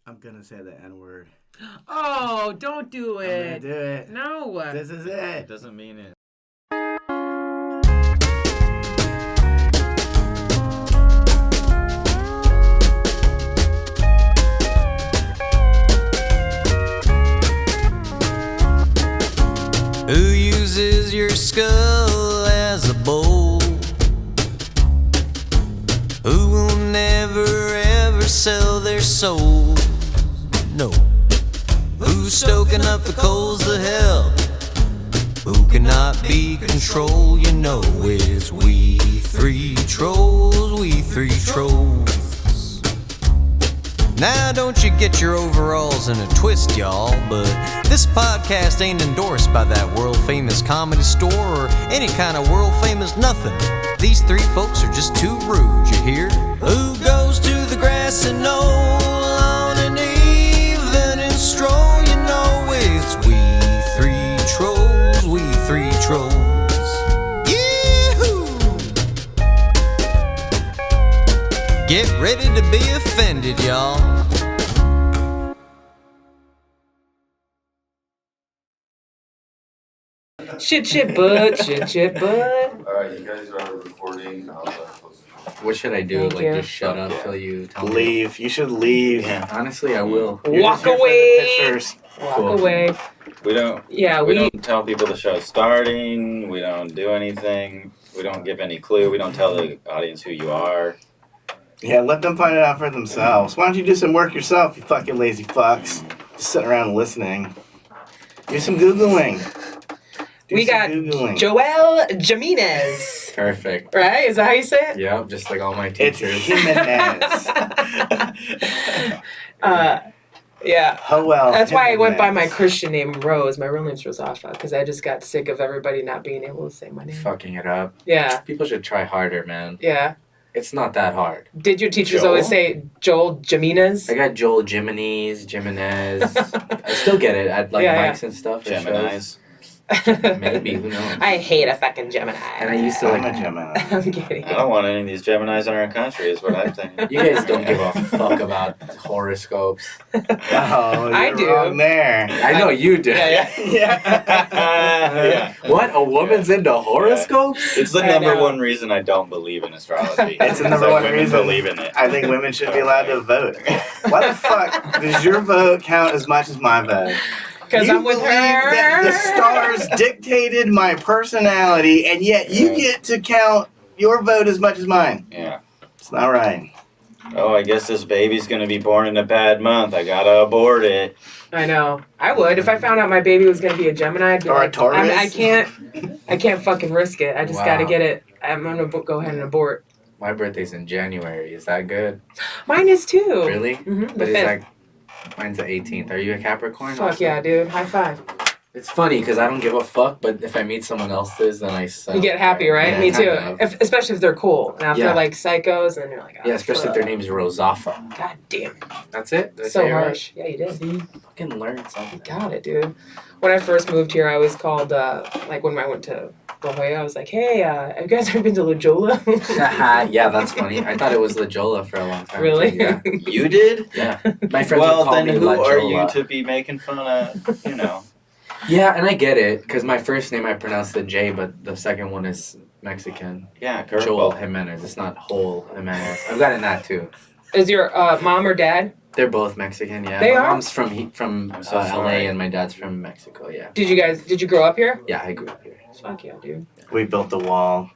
I'm gonna say the N-word. Oh, don't do it. I'm gonna do it. No. This is it. It doesn't mean it. Who uses your skull as a bowl? Who will never ever sell their soul? No. Who's stoking up the coals of hell? Who cannot be controlled? You know it's we three trolls, we three trolls. Now don't you get your overalls in a twist, y'all, but this podcast ain't endorsed by that world-famous comedy store or any kind of world-famous nothing. These three folks are just too rude, you hear? Who goes to the grassy knoll on an evening stroll? You know it's we three trolls, we three trolls. Get ready to be offended, y'all. Shit, bud. Shit, bud. Alright, you guys are recording. What should I do? Thank Like, you. just shut up till you tell me? Leave. You should leave. Yeah. Honestly, I will. You're Walk just here for the away. pictures. Walk Cool. away. We don't. Yeah, We don't tell people the show's starting. We don't do anything. We don't give any clue. We don't tell the audience who you are. Yeah, let them find it out for themselves. Why don't you do some work yourself, you fucking lazy fucks? Just sitting around listening. Do some Googling. We got Joel Jimenez. Perfect. Right? Is that how you say it? Yep, just like all my It's teachers. Jimenez. Yeah. Oh well. That's why I went by my Jimenez. Christian name, Rose. My real name's Rozafa, because I just got sick of everybody not being able to say my name. Fucking it up. Yeah. People should try harder, man. Yeah. It's not that hard. Did your teachers Joel? always say Joel Jimenez? I got Joel Jimenez. I still get it at like Yeah, mics and stuff. at Gemini's. shows. Maybe, who knows? I hate a fucking Gemini. And I used to I'm a like. Gemini. I'm kidding. I don't want any of these Geminis in our country, is what I'm thinking. You guys don't give a fuck about horoscopes. Oh, you're I do. wrong there. I know you do. Yeah, Yeah. What? A woman's into horoscopes? It's the I number know. one reason I don't believe in astrology. It's the Because number one women reason believe in it. I think women should be allowed to vote. Why the fuck does your vote count as much as my vote? Because You I'm with believe her. that the stars dictated my personality, and yet you get to count your vote as much as mine. Yeah. It's not right. Oh, I guess this baby's gonna be born in a bad month. I gotta abort it. I know. I would. If I found out my baby was going to be a Gemini, I'd be Or a like, Taurus. I can't fucking risk it. I just Wow. got to get it. I'm going to go ahead and abort. My birthday's in January. Is that good? Mine is too. Really? Mm-hmm. The But it's 5th. like, mine's the 18th. Are you a Capricorn? Fuck also? yeah, dude. High five. It's funny because I don't give a fuck, but if I meet someone else's, then I You get happy, right? Yeah, Me too. kind of. Especially if they're cool. Now, if Yeah. they're like psychos, and you're like, oh, Yeah, especially if their name's Rozafa. God damn it. That's it? Did I say So it right? harsh. Yeah, you did. See? Fucking learn something. You got it, dude. When I first moved here, I was called, like when I went to La Jolla, I was like, hey, have you guys ever been to La Jolla? Yeah, that's funny. I thought it was La Jolla for a long time. Really? Yeah. You did? Yeah. My friends Well, would call then me who La are Jolla. you to be making fun of, you know? Yeah, and I get it, because my first name I pronounce the J, but the second one is Mexican. Yeah, Joel curveball. Jimenez. It's not Whole Jimenez. I've gotten that too. Is your mom or dad? They're both Mexican, yeah. They my are? mom's from I'm so LA sorry. and my dad's from Mexico, yeah. Did you grow up here? Yeah, I grew up here. Fuck yeah, dude. We built the wall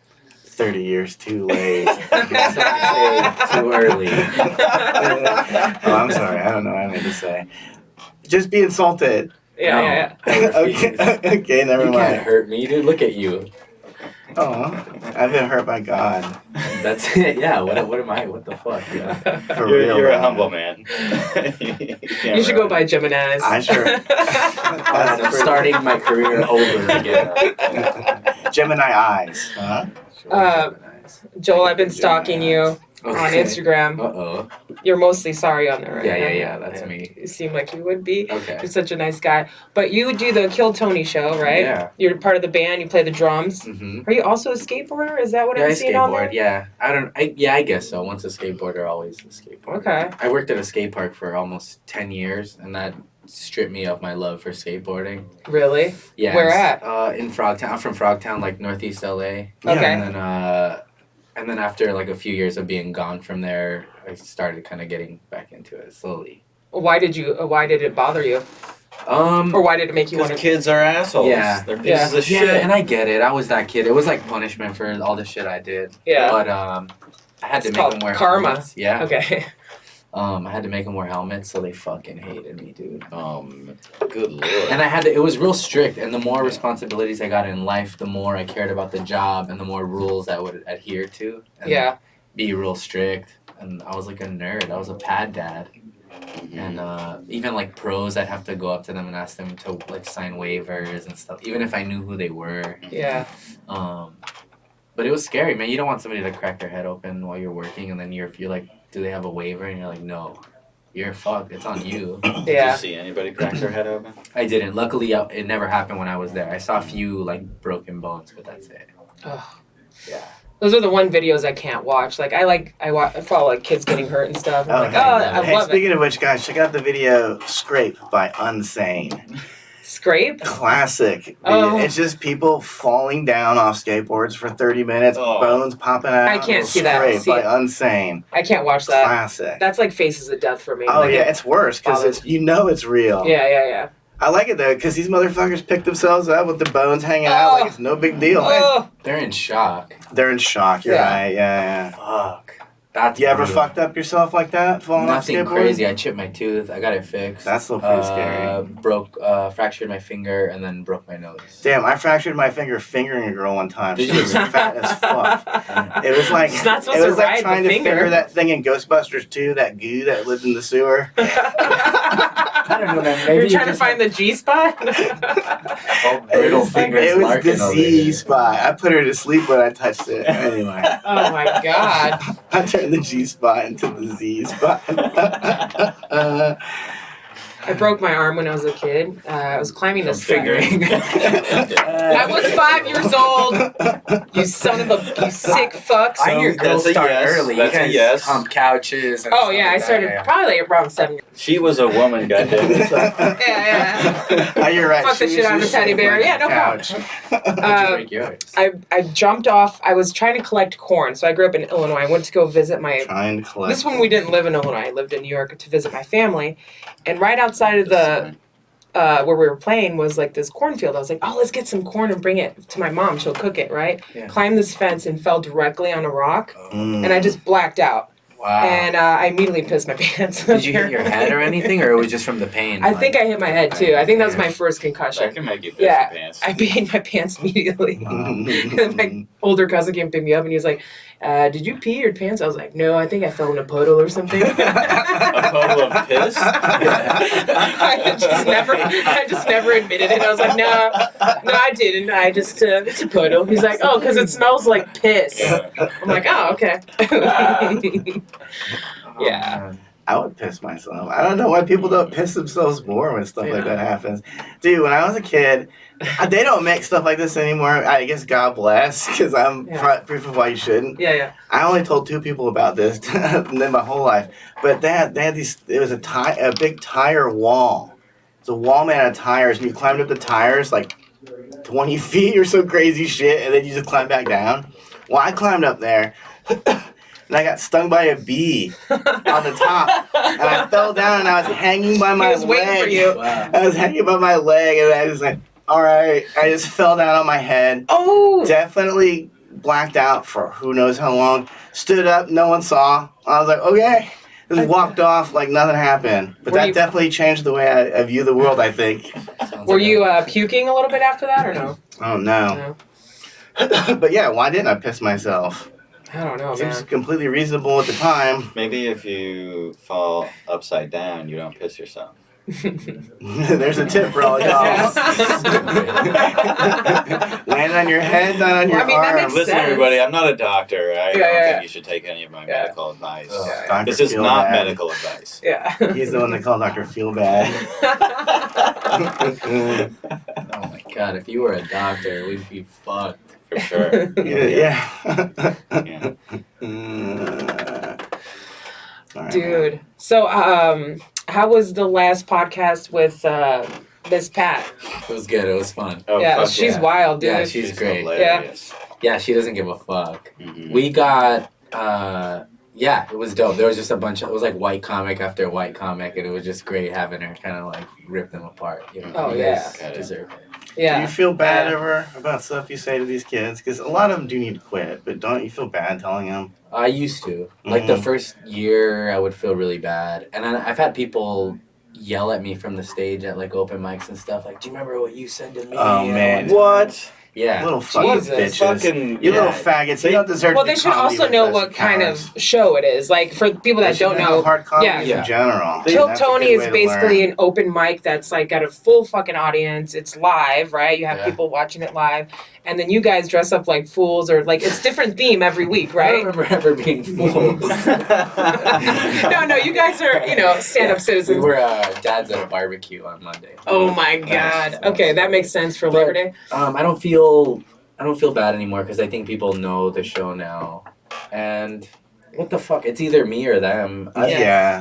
30 years too late. Too early. Oh, I'm sorry. I don't know what I meant to say. Just be insulted. Yeah. Okay, okay, never You can't mind. hurt me, dude. Look at you. Oh, I've been hurt by God. That's it. Yeah. What am I? What the fuck? Yeah. For You're, real. you're a man. humble man. You should go by Jimenez. I sure. I'm starting my career over again. Gemini eyes. Huh? Joel, I've been stalking you. on Instagram. Uh-oh. You're mostly sorry on there, right? Yeah, that's me. You seem like you would be. Okay. You're such a nice guy. But you do the Kill Tony show, right? Yeah. You're part of the band. You play the drums. Mm-hmm. Are you also a skateboarder? Is that what Yeah, I'm I seeing on there? skateboard. Yeah, I guess so. Once a skateboarder, always a skateboarder. Okay. I worked at a skate park for almost 10 years, and that stripped me of my love for skateboarding. Really? Yeah. Where at? In Frogtown. I'm from Frogtown, like northeast LA. Okay. And then after like a few years of being gone from there, I started kind of getting back into it slowly. Why did it bother you? Or why did it make you want Because to? kids are assholes. Yeah. They're pieces of shit. Yeah, and I get it. I was that kid. It was like punishment for all the shit I did. Yeah. But I had to It's make called them wear karma. helmets. Yeah. Okay. I had to make them wear helmets, so they fucking hated me, dude. Good lord. And it was real strict, and the more responsibilities I got in life, the more I cared about the job, and the more rules I would adhere to. And Yeah. Be real strict. And I was like a nerd. I was a pad dad. And even like pros, I'd have to go up to them and ask them to like sign waivers and stuff, even if I knew who they were. Yeah. But it was scary, man. You don't want somebody to crack their head open while you're working, and then you're like, do they have a waiver? And you're like, no, you're fucked. It's on you. Did Yeah. you see anybody crack their head open? I didn't. Luckily, it never happened when I was there. I saw a few like broken bones, but that's it. Ugh. Yeah. Those are the one videos I can't watch. Like I follow like kids getting hurt and stuff. I'm like, I Hey, love speaking it. of which, guys, check out the video "Scrape" by Unsane. Scrape? Classic. Oh. It's just people falling down off skateboards for 30 minutes, Oh. bones popping out. I can't see that. Scrape See by it. Unsane. I can't watch that. Classic. That's like Faces of Death for me. Oh Like, yeah, it's worse because bothers- it's real. Yeah. I like it though because these motherfuckers pick themselves up with the bones hanging out like it's no big deal. Oh, They're in shock. They're in shock. You're Yeah. right. Yeah. Fuck. That's You ever brutal. fucked up yourself like that? Falling off Nothing skateboard? crazy. I chipped my tooth. I got it fixed. That's still pretty scary. Fractured my finger and then broke my nose. Damn, I fractured my finger fingering a girl one time. She Did you? was fat as fuck. It was like It's not supposed it was to like ride the trying to finger. figure that thing in Ghostbusters 2, that goo that lived in the sewer. I don't know, man. Maybe You're you trying to just find the G spot? brittle It fingers was Larkin the over Z there. spot. I put her to sleep when I touched it. Anyway, Oh my god. I turned the G spot into the Z spot. I broke my arm when I was a kid. I was climbing this Fingering. I was 5 years old. You son of a, you sick fucks. I hear girls That's a start yes. early. That's you a guys yes. hump couches. And Oh stuff yeah, I like started that, probably like around 7 years. She was a woman, goddammit. Yeah. Oh, you're right. Fuck the She shit was out of a just teddy bear. like Yeah, no couch. problem. How'd you break yours? I jumped off. I was trying to collect corn. So I grew up in Illinois. I went to go visit my. Trying to collect. This one we didn't live in Illinois. I lived in New York to visit my family, and right outside of the where we were playing was like this cornfield. I was like, oh, let's get some corn and bring it to my mom. She'll cook it, right? Yeah. Climbed this fence and fell directly on a rock, Mm. and I just blacked out. Wow. And I immediately pissed my pants. Did you hit your head or anything, or it was just from the pain? I think I hit my head too. I think that was my first That concussion. can make you piss Yeah. your pants. I peed my pants immediately. And my older cousin came to pick me up and he was like, did you pee your pants? I was like, no, I think I fell in a puddle or something. A puddle of piss? I just never admitted it. I was like, no, I didn't. I just, it's a puddle. He's like, oh, because it smells like piss. I'm like, oh, okay. Yeah. Man. I would piss myself. I don't know why people don't piss themselves more when stuff like that happens. Dude, when I was a kid, they don't make stuff like this anymore. I guess God bless, because I'm proof of why you shouldn't. Yeah. I only told 2 people about this in my whole life. But they had these, it was a big tire wall. It's a wall made out of tires, and you climbed up the tires like 20 feet or some crazy shit, and then you just climb back down. Well, I climbed up there. And I got stung by a bee on the top, and I fell down, and I was hanging by my He was waiting leg. for you. Wow. I was hanging by my leg, and I was like, all right. I just fell down on my head. Oh. Definitely blacked out for who knows how long. Stood up, no one saw. I was like, okay. Just walked off like nothing happened. But Were that you- definitely changed the way I view the world, I think. Sounds Were like you puking a little bit after that or no? Oh, no. No. But yeah, why didn't I piss myself? I don't know, Seems man. completely reasonable at the time. Maybe if you fall upside down, you don't piss yourself. There's a tip for all y'all. Land on your head, not on your Well, I mean, that arm. makes Listen, sense. everybody, I'm not a doctor. I don't yeah. think you should take any of my medical advice. Yeah. Dr. This is Feel not Bad. medical advice. Yeah. He's the one that called Dr. Feel Bad. Oh my god, if you were a doctor, we'd be fucked. For sure. Yeah. Yeah. All right, Dude. So, how was the last podcast with Miss Pat? It was good. It was fun. Oh, Yeah, fuck she's yeah. wild, dude. Yeah, she's great. Hilarious. Yeah, she doesn't give a fuck. Mhm. We got, yeah, it was dope. There was just a bunch of, it was like white comic after white comic, and it was just great having her kind of like rip them apart. You know, Oh, you yeah. guys deserve it. Yeah. Do you feel bad Yeah. ever about stuff you say to these kids? Because a lot of them do need to quit, but don't you feel bad telling them? I used to. Like the first year, I would feel really bad. And then I've had people yell at me from the stage at like open mics and stuff. Like, do you remember what you said to me? Oh, man. What? Yeah. Little fucking Jesus. bitches. Fucking, You yeah. little faggots. You don't deserve Well, to do they should comedy also with know us, what you kind cowards. of show it is. Like, for people They that should don't know know, hard comedy yeah. in general. Kill That's a Tony good is way to basically learn. an open mic that's like got a full fucking audience. It's live, right? You have Yeah. people watching it live, and then you guys dress up like fools, or like it's different theme every week, I right? don't remember ever being fooled. No, you guys are stand-up We citizens. were dads at a barbecue on Monday. Oh my god. Okay, that makes sense for Labor Day. I don't feel bad anymore because I think people know the show now, and what the fuck? It's either me or them. Yeah.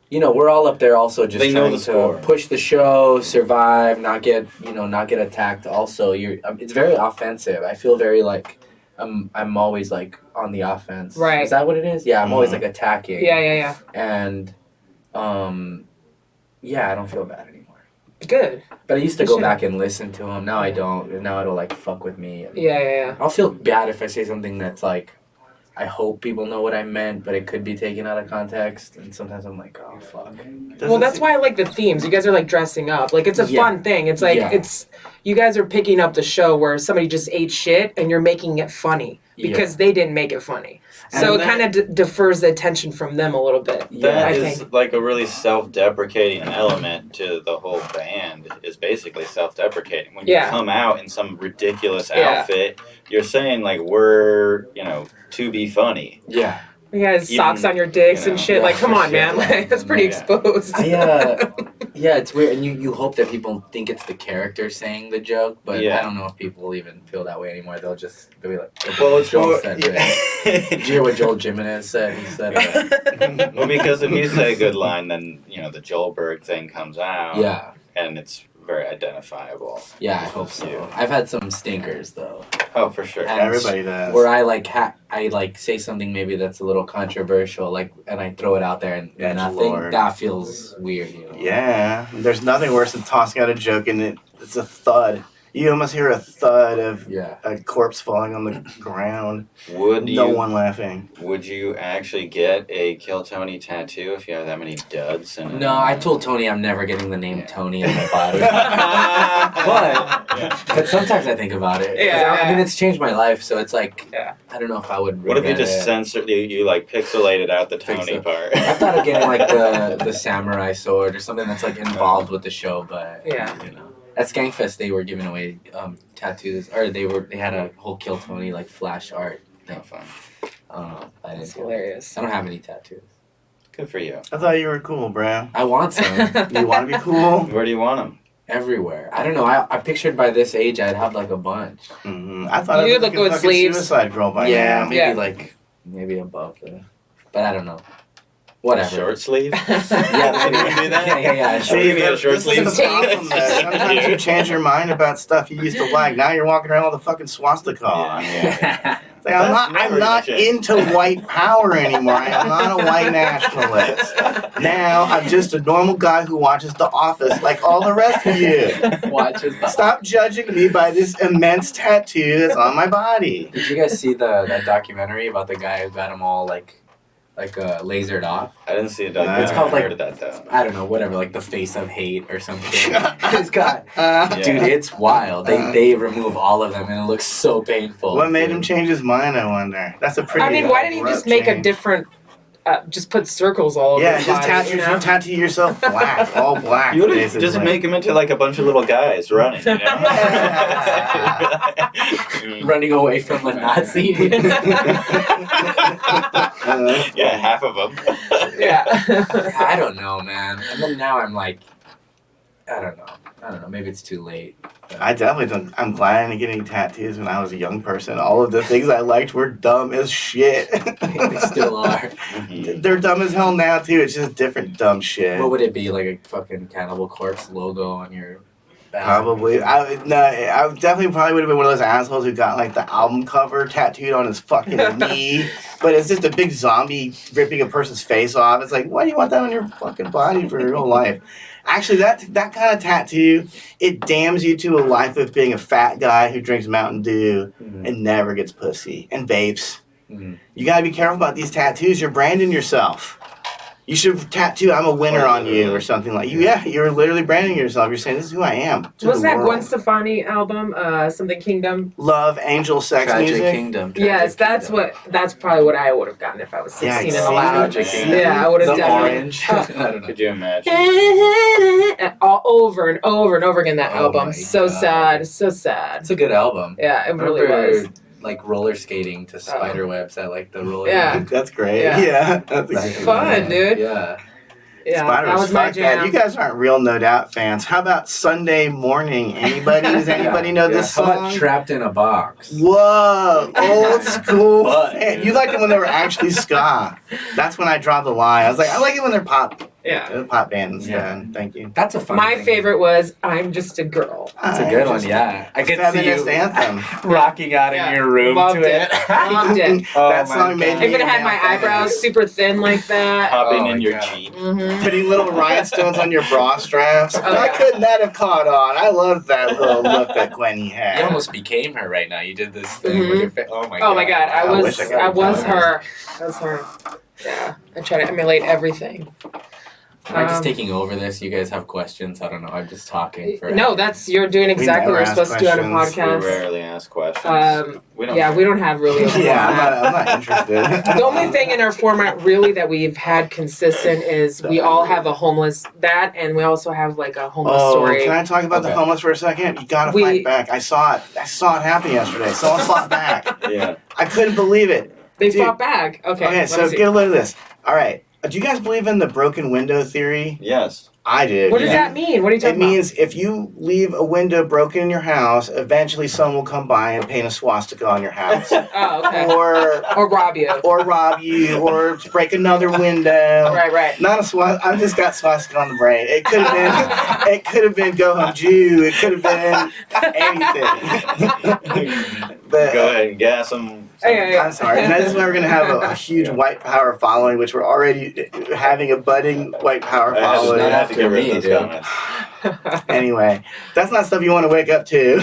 You know, we're all up there also just They know trying the to score. push the show, survive, not get attacked. Also, it's very offensive. I feel very like I'm always like on the offense. Right. Is that what it is? Yeah, I'm always like attacking. Yeah. And yeah, I don't feel bad anymore. Good. But I used to You go should. back and listen to him. Now I don't. And now it'll like fuck with me. And Yeah. I'll feel bad if I say something that's like, I hope people know what I meant, but it could be taken out of context. And sometimes I'm like, oh fuck. Well, that's why I like the themes. You guys are like dressing up. Like it's a Yeah. fun thing. It's like Yeah. it's you guys are picking up the show where somebody just ate shit and you're making it funny because they didn't make it funny. So And it kind of defers the attention from them a little bit. Yeah, I That is think. like a really self-deprecating element to the whole band. Is basically self-deprecating. When you Yeah. come out in some ridiculous Yeah. outfit, you're saying like we're to be funny. Yeah. You guys Even, socks on your dicks and shit. yeah, like, come for on, sure, man. yeah. Like, that's pretty Yeah. exposed. Yeah, it's weird, and you hope that people think it's the character saying the joke, but Yeah. I don't know if people even feel that way anymore. They'll be like, Well, it's Joel more. said this. Did you hear what Joel Jimenez said? He said, Well, because if you say a good line, then the Joelberg thing comes out. yeah, And it's very identifiable. yeah, I hope so. Yeah. I've had some stinkers though, Oh, for sure. And Everybody does. where I say something maybe that's a little controversial, and I throw it out there and Yes, nothing. Lord. That feels weird, Yeah. There's nothing worse than tossing out a joke and it's a thud. You almost hear a thud of Yeah. a corpse falling on the ground. Would No you one laughing. Would you actually get a Kill Tony tattoo if you have that many duds? No, I told Tony I'm never getting the name Tony on my body. But sometimes I think about it. 'Cause Yeah. I mean, it's changed my life, so it's like, Yeah. I don't know if I would What if you regret just it. censored you like pixelated out the Think Tony so. part? I thought of getting like the samurai sword or something that's like involved with the show, but Yeah. At Skankfest they were giving away tattoos, or they had a whole Kill Tony like flash art thing. Oh, fun. I didn't That's do it. hilarious. I don't have any tattoos. Good for you. I thought you were cool, bro. I want some You want to be cool? Where do you want them? everywhere. I don't know. I pictured by this age I'd have like a bunch. Mm-hmm. I thought You I was look like a with fucking sleeves. Suicide Girl by Yeah, now. maybe Yeah. maybe above the, but I don't know. Whatever. Short sleeve? Yeah, Can you do that? Yeah. See, give me a short this sleeve. is the problem, though. Sometimes you change your mind about stuff you used to like. Now you're walking around with a fucking swastika on. Yeah. Like, I'm That's not never gonna change. into white power anymore. I'm not a white nationalist. Now I'm just a normal guy who watches The Office like all the rest of you. Watches the. Stop judging me by this immense tattoo that's on my body. Did you guys see that documentary about the guy who got them all lasered off? I didn't see it. It's called, I heard of that though. I don't know, whatever, like the face of hate or something. It's got, Yeah. dude, it's wild. They remove all of them and it looks so painful. What made dude. him change his mind, I wonder? That's a pretty I mean, why didn't he just make a change. different just put circles all over Yeah, his just body, tattoo yourself black, all black. You would basically. just make him into like a bunch of little guys running, you know? Running away from a Nazi. Yeah, half of them. Yeah. I don't know, man. And then now I'm like, I don't know. Maybe it's too late. I definitely don't. I'm glad I didn't get any tattoos when I was a young person. All of the things I liked were dumb as shit. They still are. They're dumb as hell now too. It's just different dumb shit. What would it be, like a fucking Cannibal Corpse logo on your back? Probably. I definitely probably would have been one of those assholes who got like the album cover tattooed on his fucking knee. But it's just a big zombie ripping a person's face off. It's like, why do you want that on your fucking body for your whole life? Actually, that kind of tattoo, it damns you to a life of being a fat guy who drinks Mountain Dew and never gets pussy and vapes. You gotta be careful about these tattoos. You're branding yourself. You should tattoo "I'm a winner" on you or something like you. Yeah, you're literally branding yourself. You're saying this is who I am. Was that Gwen Stefani album? Something Kingdom. Love, angel, sex Tragic music. Kingdom. Yes, that's probably what I would have gotten if I was 16 and allowed. Tragic Kingdom. Yeah, I would have The definitely. orange. I don't know. Could you imagine? All over and over and over again. That Oh album, my so God. sad, so sad. It's a good album. Yeah, it I really remember, was. like roller skating to spider webs at like the roller. Yeah. rink. That's great. Yeah. Yeah, that's a That's good fun, one. dude. Yeah. Yeah, Spider that was my fuck that. jam. You guys aren't real No Doubt fans. How about Sunday Morning? Anybody? Does anybody know this How song? about Trapped in a Box? Whoa, old school. But- fan. You liked it when they were actually ska. That's when I draw the line. I was like, I like it when they're pop. Yeah. They're pop band instead. Yeah. Thank you. That's a fun My thing. favorite was "I'm Just a Girl." That's a good one, yeah. I could see Feminist you anthem. rocking out Yeah. in your room Loved to it. it. Loved it. Oh That my song made God. me- If it had my eyebrows super thin like that. Hopping Oh in my your God. Jeep. Mm-hmm. Putting little rhinestones on your bra straps. Oh, Why yeah. couldn't that have caught on? I love that little look that Gwenny had. You almost became her right now. You did this thing with your face. Oh my God. Oh my God, I wish I could I have was done her. I was her. Yeah, I try to emulate everything. Am I just taking over this? You guys have questions? I don't know. I'm just talking for. No, you're doing exactly never what you're ask supposed to do on a questions. We podcast. rarely ask questions. We don't. Yeah, we don't have really. A Yeah, format. I'm not interested. The only thing in our format really that we've had consistent is we all have a homeless and we also have like a homeless story. Can I talk about the Okay. homeless for a second? You gotta We- fight back. I saw it happen yesterday. Someone fought back. Yeah. I couldn't believe it. They Dude. fought back. Okay. Okay, let so me see. get a load of this. All right. Do you guys believe in the broken window theory? Yes. I do. What does yeah. that mean? What are you It talking about? means if you leave a window broken in your house, eventually someone will come by and paint a swastika on your house. Oh, okay. or Rob you. rob you, or break another window. Right. Not a swastika. I've just got swastika on the brain. It could have been. It could have been go home Jew. It could have been anything. But Go ahead and gas them. Yeah. I'm sorry. And that's why we're gonna have a huge white power following, which we're already having a budding white power I following. have to get rid me, of those dude. comments. Anyway, that's not stuff you want to wake up to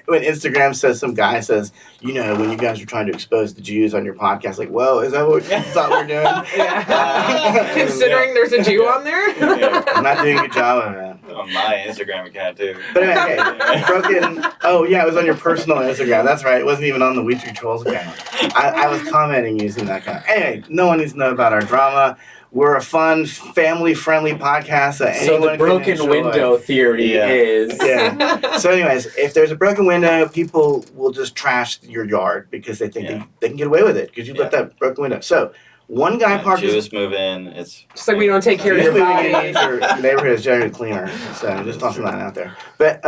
when Instagram says some guy says, you know, when you guys are trying to expose the Jews on your podcast, like, well, is that what you thought we're doing? Yeah. Considering there's a Jew on there. Yeah. I'm not doing a good job of it. On my Instagram account too. But anyway, okay, broken. Oh yeah, it was on your personal Instagram. That's right. It wasn't even on the We Three Trolls account. I was commenting using that account. Anyway, no one needs to know about our drama. We're a fun, family-friendly podcast that So anyone the broken can enjoy. window theory Yeah. is. Yeah. So, anyways, if there's a broken window, people will just trash your yard because they think they can get away with it because you left that broken window. So, one guy parked his Jews move in. It's Just like we don't take care of your Moving body. in your neighborhood is generally cleaner. So just tossing that out there. But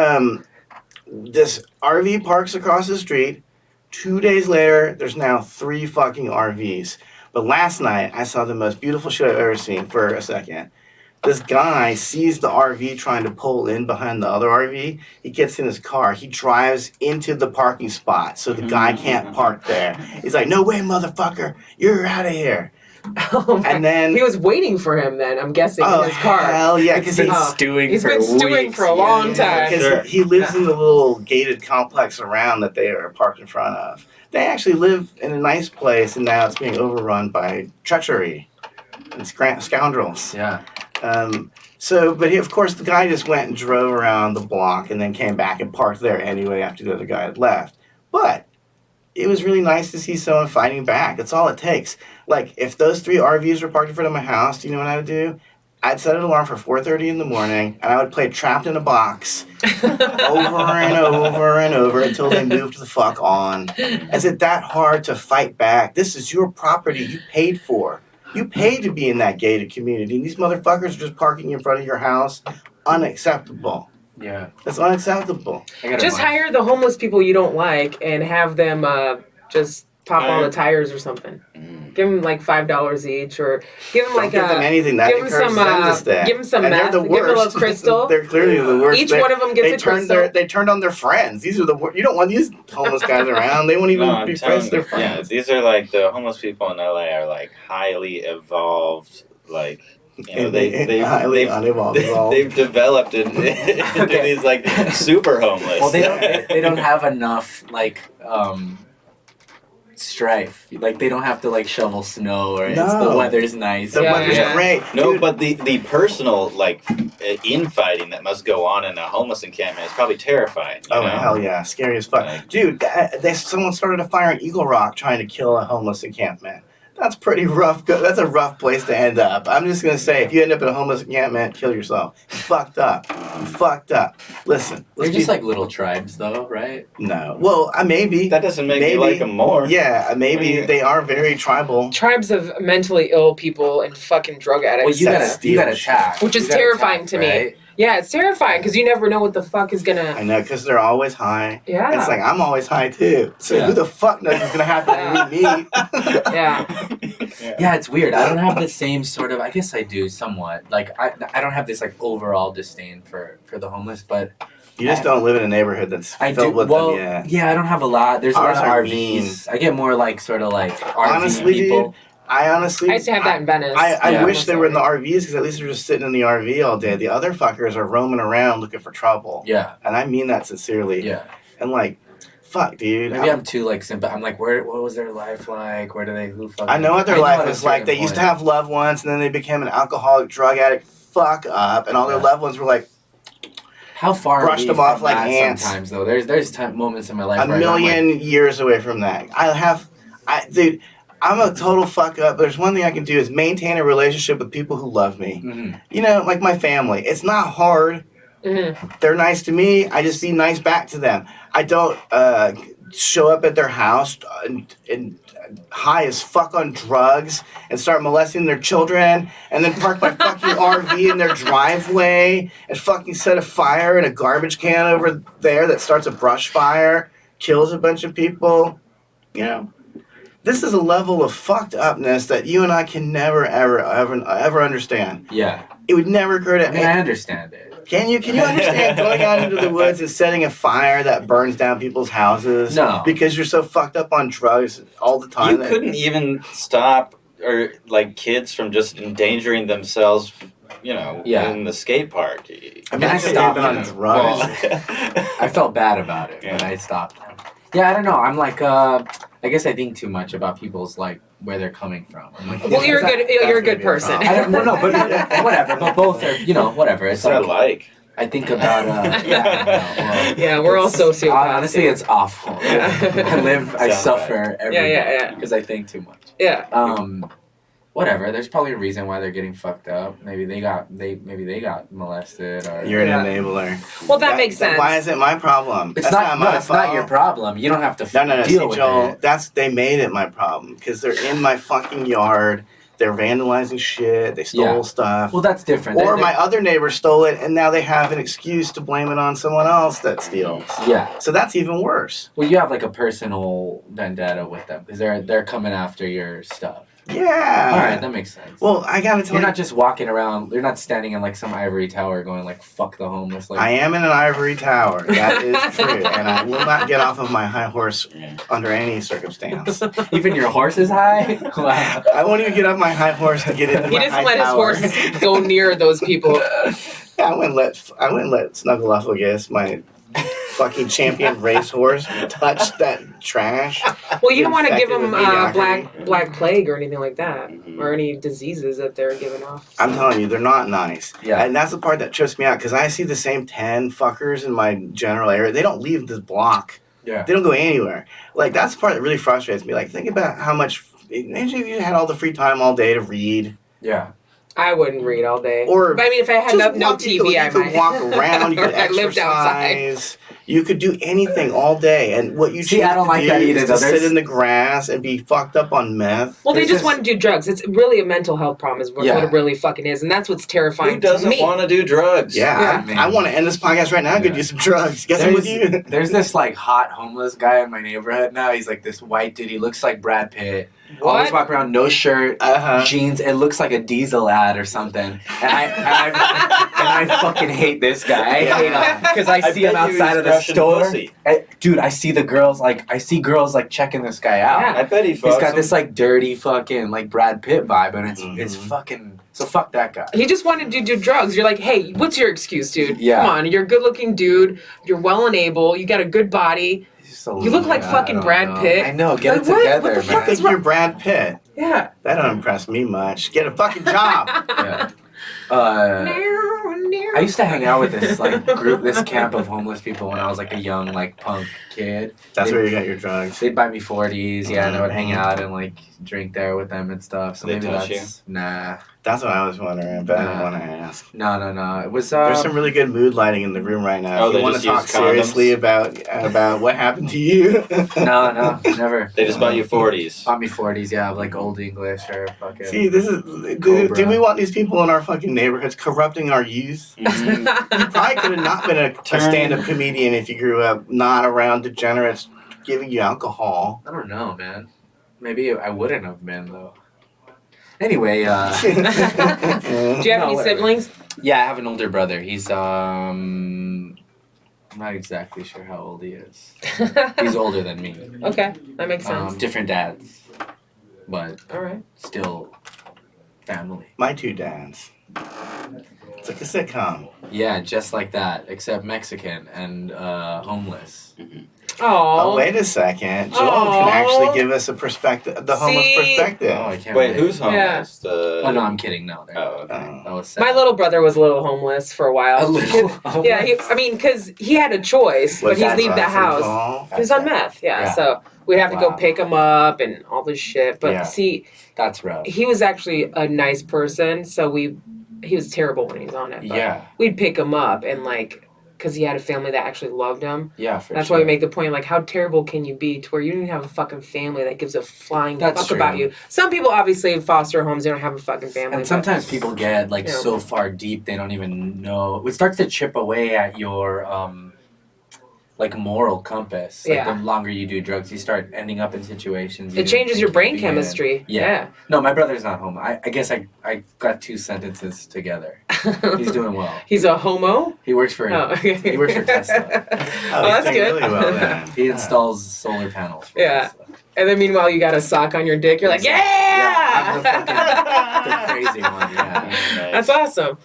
this RV parks across the street. 2 days later, there's now 3 fucking RVs. But last night, I saw the most beautiful shit I've ever seen for a second. This guy sees the RV trying to pull in behind the other RV. He gets in his car. He drives into the parking spot so the guy can't park there. He's like, no way, motherfucker. You're out of here. Oh my- And then... he was waiting for him then, I'm guessing, Oh, in his car. hell yeah. It's Because been he's... stewing He's for been stewing weeks. for a long time. Because Sure. he lives in the little gated complex around that they are parked in front of. They actually live in a nice place, and now it's being overrun by treachery and scoundrels. Yeah. But of course, the guy just went and drove around the block and then came back and parked there anyway after the other guy had left. But it was really nice to see someone fighting back. That's all it takes. Like, if those 3 RVs were parked in front of my house, do you know what I would do? I'd set an alarm for 4:30 in the morning, and I would play Trapped in a Box over and over and over until they moved the fuck on. Is it that hard to fight back? This is your property you paid for. You paid to be in that gated community, and these motherfuckers are just parking in front of your house. Unacceptable. Yeah. That's unacceptable. Just hire the homeless people you don't like and have them just pop all the tires or something. Give them like $5 each, or give them Don't give them anything. That give them encourages some them to stay. give them some And meth. they're the Give them a little worst. crystal. They're clearly the worst. Each one of them gets a crystal. They turned on their friends. These are the you don't want these homeless guys around. They won't even No, I'm be telling friends with their you, friends. yeah, these are like the homeless people in LA are like highly evolved, like you know Highly unevolved. they've developed into these like super homeless. Well, they don't have enough like strife. Like they don't have to like shovel snow or the weather's nice. The weather's Yeah. great. No, Dude, but the personal like infighting that must go on in a homeless encampment is probably terrifying. You oh know? hell yeah, scary as fuck, Like- dude. Someone started a fire in Eagle Rock trying to kill a homeless encampment. That's pretty rough. That's a rough place to end up. I'm just gonna say, if you end up in a homeless encampment, kill yourself. You fucked up. You fucked up. Listen, They're just like little tribes, though, right? no. Well, maybe. That doesn't make Maybe. you like them more. Yeah, maybe they are very tribal. Tribes of mentally ill people and fucking drug addicts. Well, you That's got steal attacked, Which is You got terrifying attacked, to me. right? Yeah, it's terrifying because you never know what the fuck is gonna. I know, because they're always high. Yeah. It's like, I'm always high too. So Yeah. who the fuck knows what's gonna happen when we meet? Yeah. Yeah, it's weird. I don't have the same sort of. I guess I do somewhat. Like I don't have this like overall disdain for the homeless, but You just don't live in a neighborhood that's I filled do. with Well, them yet. I don't have a lot. There's a lot Ours of are RVs. mean. I get more like sort of like RV Honestly, people. dude, I honestly, I used to have that in Venice. I Yeah. wish they were in the RVs because at least they're just sitting in the RV all day. The other fuckers are roaming around looking for trouble. Yeah, And I mean that sincerely. yeah. And like, fuck, dude. Maybe I'm too like simple. I'm like, what was their life like? Where do they? Who fucking? I know what their I life at a was like. certain They used to point. have loved ones, and then they became an alcoholic, drug addict, fuck up, and all their Yeah. loved ones were like How far brushed are we them off from like that ants. Sometimes though, there's moments in my life a where I'm like, million years away from that. Dude, I'm a total fuck up. There's one thing I can do is maintain a relationship with people who love me. mhm. You know, like my family. It's not hard. They're nice to me. I just be nice back to them. I don't show up at their house and high as fuck on drugs and start molesting their children and then park my fucking RV in their driveway and fucking set a fire in a garbage can over there that starts a brush fire, kills a bunch of people. You know, this is a level of fucked upness that you and I can never, ever understand. Yeah. It would never occur to I mean, I understand it. Can you understand going out into the woods and setting a fire that burns down people's houses? No. Because you're so fucked up on drugs all the time. You couldn't even stop or like kids from just endangering themselves, you know, Yeah. in the skate park. I mean, I I could stopped have been on drugs. I felt bad about it when I stopped. Yeah, I don't know. I'm like, I guess I think too much about people's like where they're coming from. I'm like, Well, you're a good. You're a gonna good be a person. problem. I don't no, but whatever. But both are, whatever. It's What's that like like? I think about. Well, Yeah, we're all sociopaths. honestly, here. it's awful. I Sounds suffer every day Yeah. because I think too much. Yeah. Whatever. There's probably a reason why they're getting fucked up. Maybe they got molested or. You're an Yeah. enabler. Well, that makes sense. Why is it my problem? It's That's not. my It's not your fault. problem. You don't have to No. deal See, with Joel, it. they made it my problem because they're in my fucking yard. They're vandalizing shit. They stole Yeah. stuff. Well, that's different. Or They're- my other neighbor stole it, and now they have an excuse to blame it on someone else that steals. Yeah. So that's even worse. Well, you have like a personal vendetta with them because they're coming after your stuff. Yeah. All right, that makes sense. Well, I gotta tell You're you, not just walking around. You're not standing in like some ivory tower going like "fuck the homeless." Like I am in an ivory tower. That is true, and I will not get off of my high horse under any circumstance. even your horse is high. Wow. I won't even get off my high horse to get into He my doesn't high let his tower. horse go near those people. I wouldn't let Snuggleuffagus, my fucking champion racehorse, touch that trash. Well, you don't want to give Infected them with mediocrity. black plague or anything like that, or any diseases that they're giving off. I'm telling you, they're not nice. Yeah. And that's the part that trips me out because I see the same 10 fuckers in my general area. They don't leave this block Yeah. They don't go anywhere. Like, that's the part that really frustrates me. Like, think about how much. Imagine if you had all the free time all day to read. Yeah. I wouldn't read all day. Or but I mean, if I had no walk, TV, I you could might. walk around. You Or could if I lived outside. exercise. You could do anything all day. And what you See, choose I don't to like do that is either, to though. sit There's- in the grass and be fucked up on meth. Well, they There's just this- want to do drugs. It's really a mental health problem is what Yeah. it really fucking is. And that's what's terrifying Who doesn't to me. want to do drugs? Yeah, Yeah. I want to end this podcast right now. Go Yeah. do some drugs. Guess I'm with you. There's this like hot homeless guy in my neighborhood now. He's like this white dude. He looks like Brad Pitt. Always walk around, no shirt, jeans. It looks like a Diesel ad or something. And I fucking hate this guy. I hate him because I see him outside of the store. Dude, I see girls like checking this guy out. Yeah. I bet he fucks He's got him. this like dirty fucking like Brad Pitt vibe, and it's fucking. So fuck that guy. He just wanted to do drugs. You're like, hey, what's your excuse, dude? Yeah. Come on, you're a good-looking dude. You're well and able. You got a good body. So You look like I fucking don't Brad know. Pitt. I know. Get Like, it what? together, What the man. fuck I think you're Brad Pitt. Yeah. That don't impress me much. Get a fucking job. Yeah. I used to hang out with this like group, this camp of homeless people when I was like a young like punk kid. That's where you got your drugs. They'd buy me 40s, yeah, and I would hang out and like drink there with them and stuff. So They maybe touch that's nah. That's what I was wondering, but I didn't want to ask. No. It was There's some really good mood lighting in the room right now. Oh, If you they want to just talk use condoms? seriously about what happened to you. no, never. They just bought you 40s. Bought me 40s, yeah, of like old English or fucking. See, this is. Do we want these people in our fucking neighborhoods corrupting our youth? Mhm. You probably could have not been a stand-up comedian if you grew up not around degenerates giving you alcohol. I don't know, man. Maybe I wouldn't have been though. Anyway, Do you have any whatever. siblings? Yeah, I have an older brother. He's I'm not exactly sure how old he is. He's older than me. Okay, that makes sense. Different dads, but All right. still family. My two dads. It's like a sitcom. Yeah, just like that, except Mexican and homeless. Oh, Oh. wait a second. Joel Aw. can actually give us a perspective, the homeless See? perspective. Oh, I can't. Wait, wait. who's homeless? Oh no, I'm kidding. No, Oh, okay. that was sad. My little brother was a little homeless for a while. A little. Yeah, because he had a choice, but Was he'd that leave the drugs house. involved? He was on meth, Yeah. so we'd have to go Wow. pick him up and all this shit. But Yeah. see, That's rough. he was actually a nice person, so he was terrible when he was on it. But Yeah, we'd pick him up and because he had a family that actually loved him. yeah, for That's sure. why we make the point, like, how terrible can you be to where you don't even have a fucking family that gives a flying That's fuck about true. you. Some people obviously in foster homes, they don't have a fucking family. And but- sometimes people get like Yeah. so far deep they don't even know. It starts to chip away at your like moral compass. Like Yeah. the longer you do drugs, you start ending up in situations. you it didn't changes think your you'd brain be in. chemistry. Yeah. No, my brother's not home. I guess I got two sentences together. He's doing well. He's a homo? He works for Oh, okay. he works for Tesla. Oh, he's that's doing good. really well then. He installs solar panels for Yeah. Tesla. And then meanwhile, you got a sock on your dick. You're like, Yeah, I'm yeah! the crazy one, yeah. That's awesome.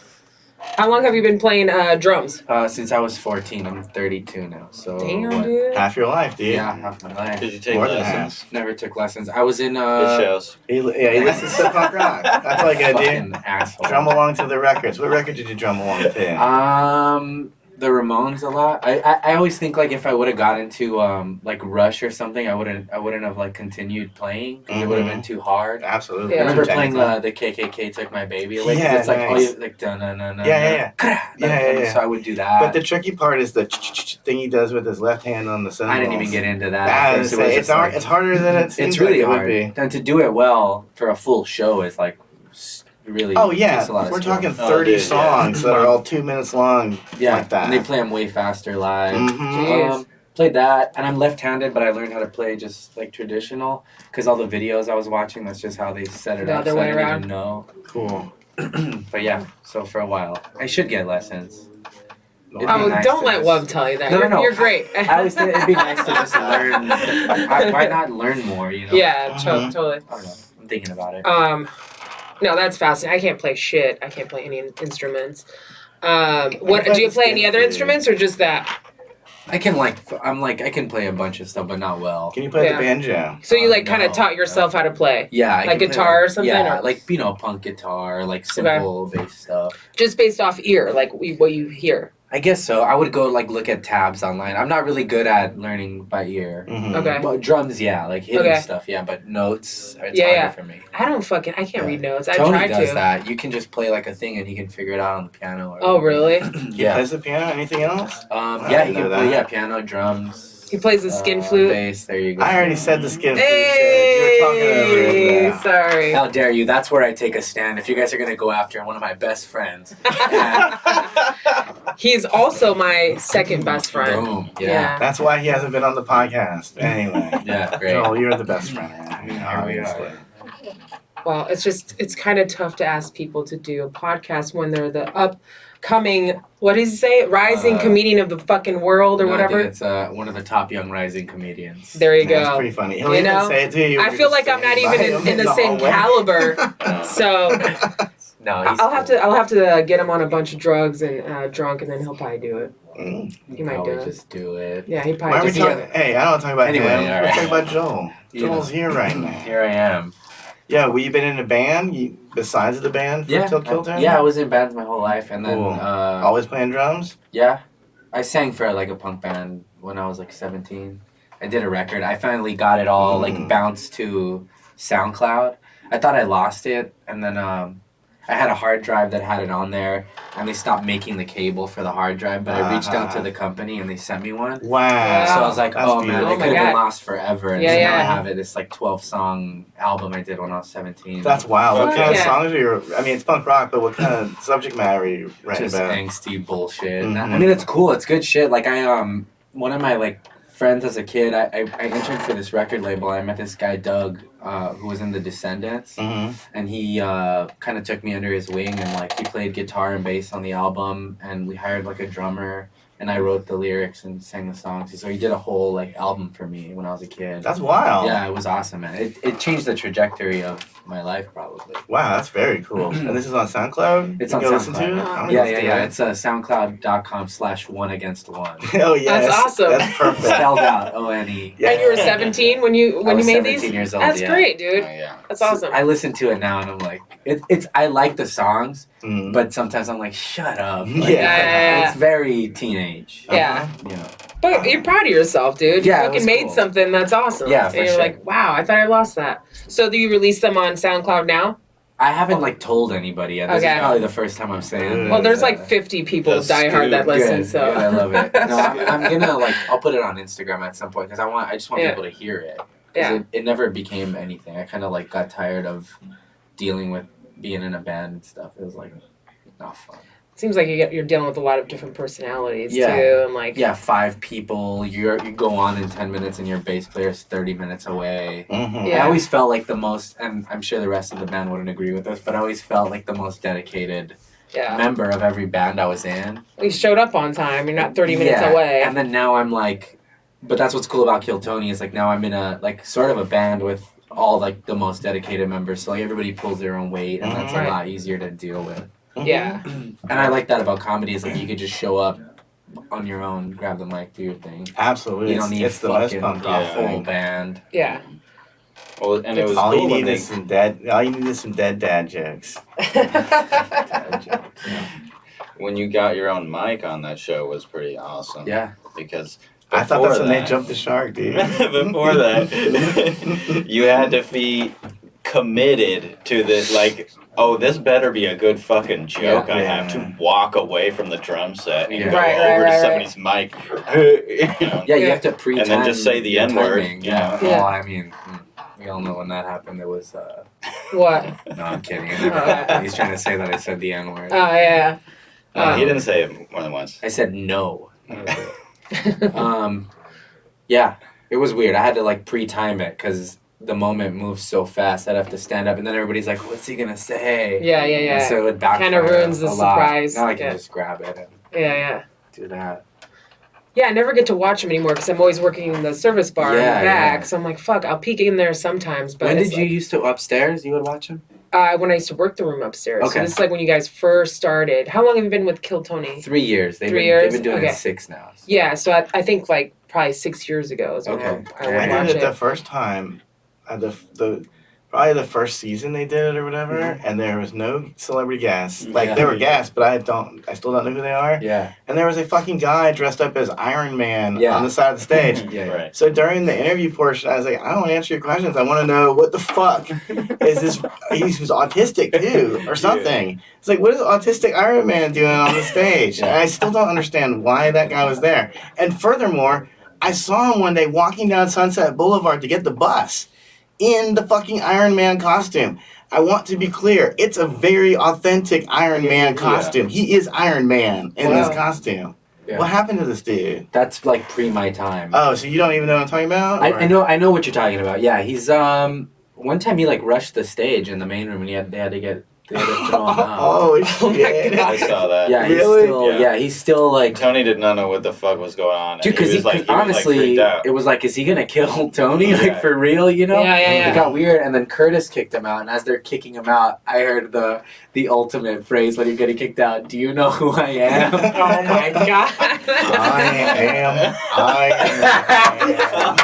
How long have you been playing drums? Since I was 14, I'm 32 now. So Damn, what? dude. Half your life, dude. Yeah, half my life. Did you take More than lessons? Never took lessons. I was in It shows. He listens to punk rock. That's all you gotta do. fucking asshole. Drum along to the records. What record did you drum along to? The Ramones a lot. I always think like if I would have got into like Rush or something, I wouldn't have like continued playing. 'Cause it would have been too hard. Absolutely. Yeah. I remember Too playing technical. the KKK Took My Baby Away. 'Cause Yeah, it's like nice. all you like dun dun dun dun. Yeah. Yeah. So I would do that. But the tricky part is the thing he does with his left hand on the cymbals. I didn't even get into that. I At was first. It gonna was say, just it's hard. like- It's harder than it seems. It's really like hard. It would be. And to do it well for a full show is like really. Oh yeah, takes a lot of we're skill. talking Oh, 30 dude, yeah. songs that are all 2 minutes long. Yeah, like that. and they play them way faster live. Mhm. Jeez. Played that, and I'm left-handed, but I learned how to play just like traditional because all the videos I was watching, that's just how they set it The up. other So way I didn't around. even know. Cool. But yeah, so for a while, I should get lessons. It'd be Oh, nice don't to let just- Wub tell you that. No, no. You're great. I always think it'd be nice to just learn. Why not learn more? You know? Yeah, Mhm. totally. I don't know. I'm thinking about it. No, that's fascinating. I can't play shit. I can't play any instruments. What play do you the play any other skin, instruments or just that? I can I can play a bunch of stuff, but not well. Can you play Yeah. the banjo? So you kind of No, taught yourself how to play, Yeah, I like can play, guitar or something, Yeah, or- like punk guitar, like simple bass stuff. just based off ear, like what you hear. I guess so. I would go like look at tabs online. I'm not really good at learning by ear. Mhm. Okay. Well, drums, yeah, like hitting Okay. stuff, yeah, but notes, it's Yeah, harder yeah. for me. I can't read notes. I Tony tried does to. that. You can just play like a thing and he can figure it out on the piano. Or Oh, really? He plays the piano. Anything else? Yeah, he know can play that. piano, drums. He plays the skin flute. Bass, there you go. I already said the skin flute. Hey, You were talking over it. sorry. How dare you? That's where I take a stand. If you guys are gonna go after one of my best friends, and He's also my second best friend. boom, Yeah. That's why he hasn't been on the podcast. Anyway. yeah, great. Joel, you're the best friend around here. Obviously. Well, it's kind of tough to ask people to do a podcast when they're the upcoming, what does he say? Rising comedian of the fucking world or No, whatever. dude, it's one of the top young rising comedians. There you That's go. pretty funny. He'll You even know? say it to you. I feel like I'm not even in the same caliber. So No, I'll have to get him on a bunch of drugs and drunk, and then he'll probably do it. He might do it. Just do it. Yeah, he Why probably are we just talking? Hey, I don't want to talk about Anyway, him. all Let's right. talk about Joel. You Joel's know. here right now. Here I am. Yeah, well, you been in a band besides the band for Till Kill Time? Yeah, I was in bands my whole life, and then Cool. Always playing drums? yeah, I sang for like a punk band when I was like 17. I did a record. I finally got it all like bounced to SoundCloud. I thought I lost it, and then I had a hard drive that had it on there, and they stopped making the cable for the hard drive. But I reached out to the company, and they sent me one. Wow. So I was like, That's oh man, beautiful. it could have been lost forever. And Yeah, so now I yeah. have it. It's like 12-song album I did when I was 17. That's wild. What Fuck kind of yeah. songs are you? I mean, it's punk rock, but what kind of subject matter are you writing Just about? angsty bullshit. Mhm. I mean, it's cool. It's good shit. Like one of my like friends as a kid, I interned for this record label. I met this guy Doug, who was in the Descendants, Mm-hmm. and he kind of took me under his wing, and like he played guitar and bass on the album, and we hired like a drummer, and I wrote the lyrics and sang the songs. So he did a whole like album for me when I was a kid. That's wild. Yeah, it was awesome, man. It changed the trajectory of my life, probably. Wow, that's very cool. And this is on SoundCloud? It's You on can listen SoundCloud. to it? I'm gonna Yeah, listen to yeah. it. It's soundcloud.com/1against1. Oh, yes. That's awesome. That's perfect. Spelled out ONE. Yeah. And you were 17 when you I was made 17 these? years old, That's yeah. great, dude. Yeah. That's awesome. I listen to it now and I'm like, it's. I like the songs, Mhm. but sometimes I'm like, shut up. Like, Yeah. It's very teenage. Yeah. You know. But you're proud of yourself, dude. Yeah, You it fucking was made cool. something that's awesome. Yeah, for and you're sure. like, wow, I thought I lost that. So do you release them on SoundCloud now? I haven't like told anybody yet. This Okay. is probably the first time I'm saying it. Well, there's but, like 50 people That's diehard that good. listen, good, so. good, I love it. No, I'm gonna like, I'll put it on Instagram at some point because I just want Yeah. people to hear it. 'Cause Yeah. It never became anything. I kind of like got tired of dealing with being in a band and stuff. It was like not fun. Seems like you're dealing with a lot of different personalities Yeah. too, and like Yeah, 5 people. You go on in 10 minutes, and your bass player's 30 minutes away. Mhm. Yeah. I always felt like the most, and I'm sure the rest of the band wouldn't agree with this, but I always felt like the most dedicated yeah. member of every band I was in. You showed up on time. You're not 30 minutes Yeah, away. And then now I'm like, but that's what's cool about Kill Tony is like now I'm in a like sort of a band with all like the most dedicated members. So like everybody pulls their own weight, and that's Right. a lot easier to deal with. Yeah. And I like that about comedy is like you could just show up on your own, grab the mic, do your thing. Absolutely. You don't need it's the most fucking punk a rock whole thing. band. Yeah. Well, and it was All cool you when need they, is some dead. All you need is some dead dad jokes. when you got your own mic on that show was pretty awesome. Yeah. Because I thought before that's when they that- jumped the shark, dude. Before that, you had to be committed to the like. Oh, this better be a good fucking joke. Yeah. I have to walk away from the drum set and Yeah. go Right, over right, to right, somebody's mic. You know? Yeah, you Yeah. have to pre-time And then just say the your N-word, timing. you Yeah. know? Yeah. Well, I mean, we all know when that happened. It was. What? No, I'm kidding. It never happened. He's trying to say that I said the N-word. Oh yeah. He didn't say it more than once. I said no. Yeah, it was weird. I had to like pre-time it because the moment moves so fast. I'd have to stand up, and then everybody's like, "What's he gonna say?" Yeah, yeah, yeah. And so it would backfire. Kinda ruins the a lot. surprise. Now I can Yeah. just grab it and Yeah, yeah. do that. Yeah, I never get to watch them anymore because I'm always working in the service bar in Yeah, the back. yeah. So I'm like, fuck, I'll peek in there sometimes. But When it's did you like, used to upstairs? You would watch him? when I used to work the room upstairs. So Okay. this is like when you guys first started. How long have you been with Kill Tony? 3 years. They've 3 been, years? They've been doing Okay. it 6 now. So. Yeah, so I think like probably 6 years ago is when Okay. I I would watch did it it. the first time. The probably the first season they did it or whatever, and there was no celebrity guests. Like Yeah. there were guests, but I still don't know who they are. Yeah. And there was a fucking guy dressed up as Iron Man Yeah. on the side of the stage. Yeah. Right. So during the interview portion, I was like, I don't want to answer your questions. I want to know what the fuck is this? He was autistic too, or something. It's like, what is autistic Iron Man doing on the stage? Yeah. And I still don't understand why that guy was there. And furthermore, I saw him one day walking down Sunset Boulevard to get the bus in the fucking Iron Man costume. I want to be clear, it's a very authentic Iron Man costume. He is Iron Man in this costume. Yeah. What happened to this dude? That's like pre my time. Oh, so you don't even know what I'm talking about? I know what you're talking about. Yeah, he's one time he like rushed the stage in the main room and they had to throw him out. Oh my shit. God. I saw that. Yeah, Really? he's still like. Tony did not know what the fuck was going on. Dude, and he was like, honestly, freaked out. it was like, is he gonna kill Tony? Yeah. Like for real, you know? Yeah. It got weird, and then Curtis kicked him out. And as they're kicking him out, I heard the ultimate phrase when he's getting kicked out. Do you know who I am? Oh my god. I am.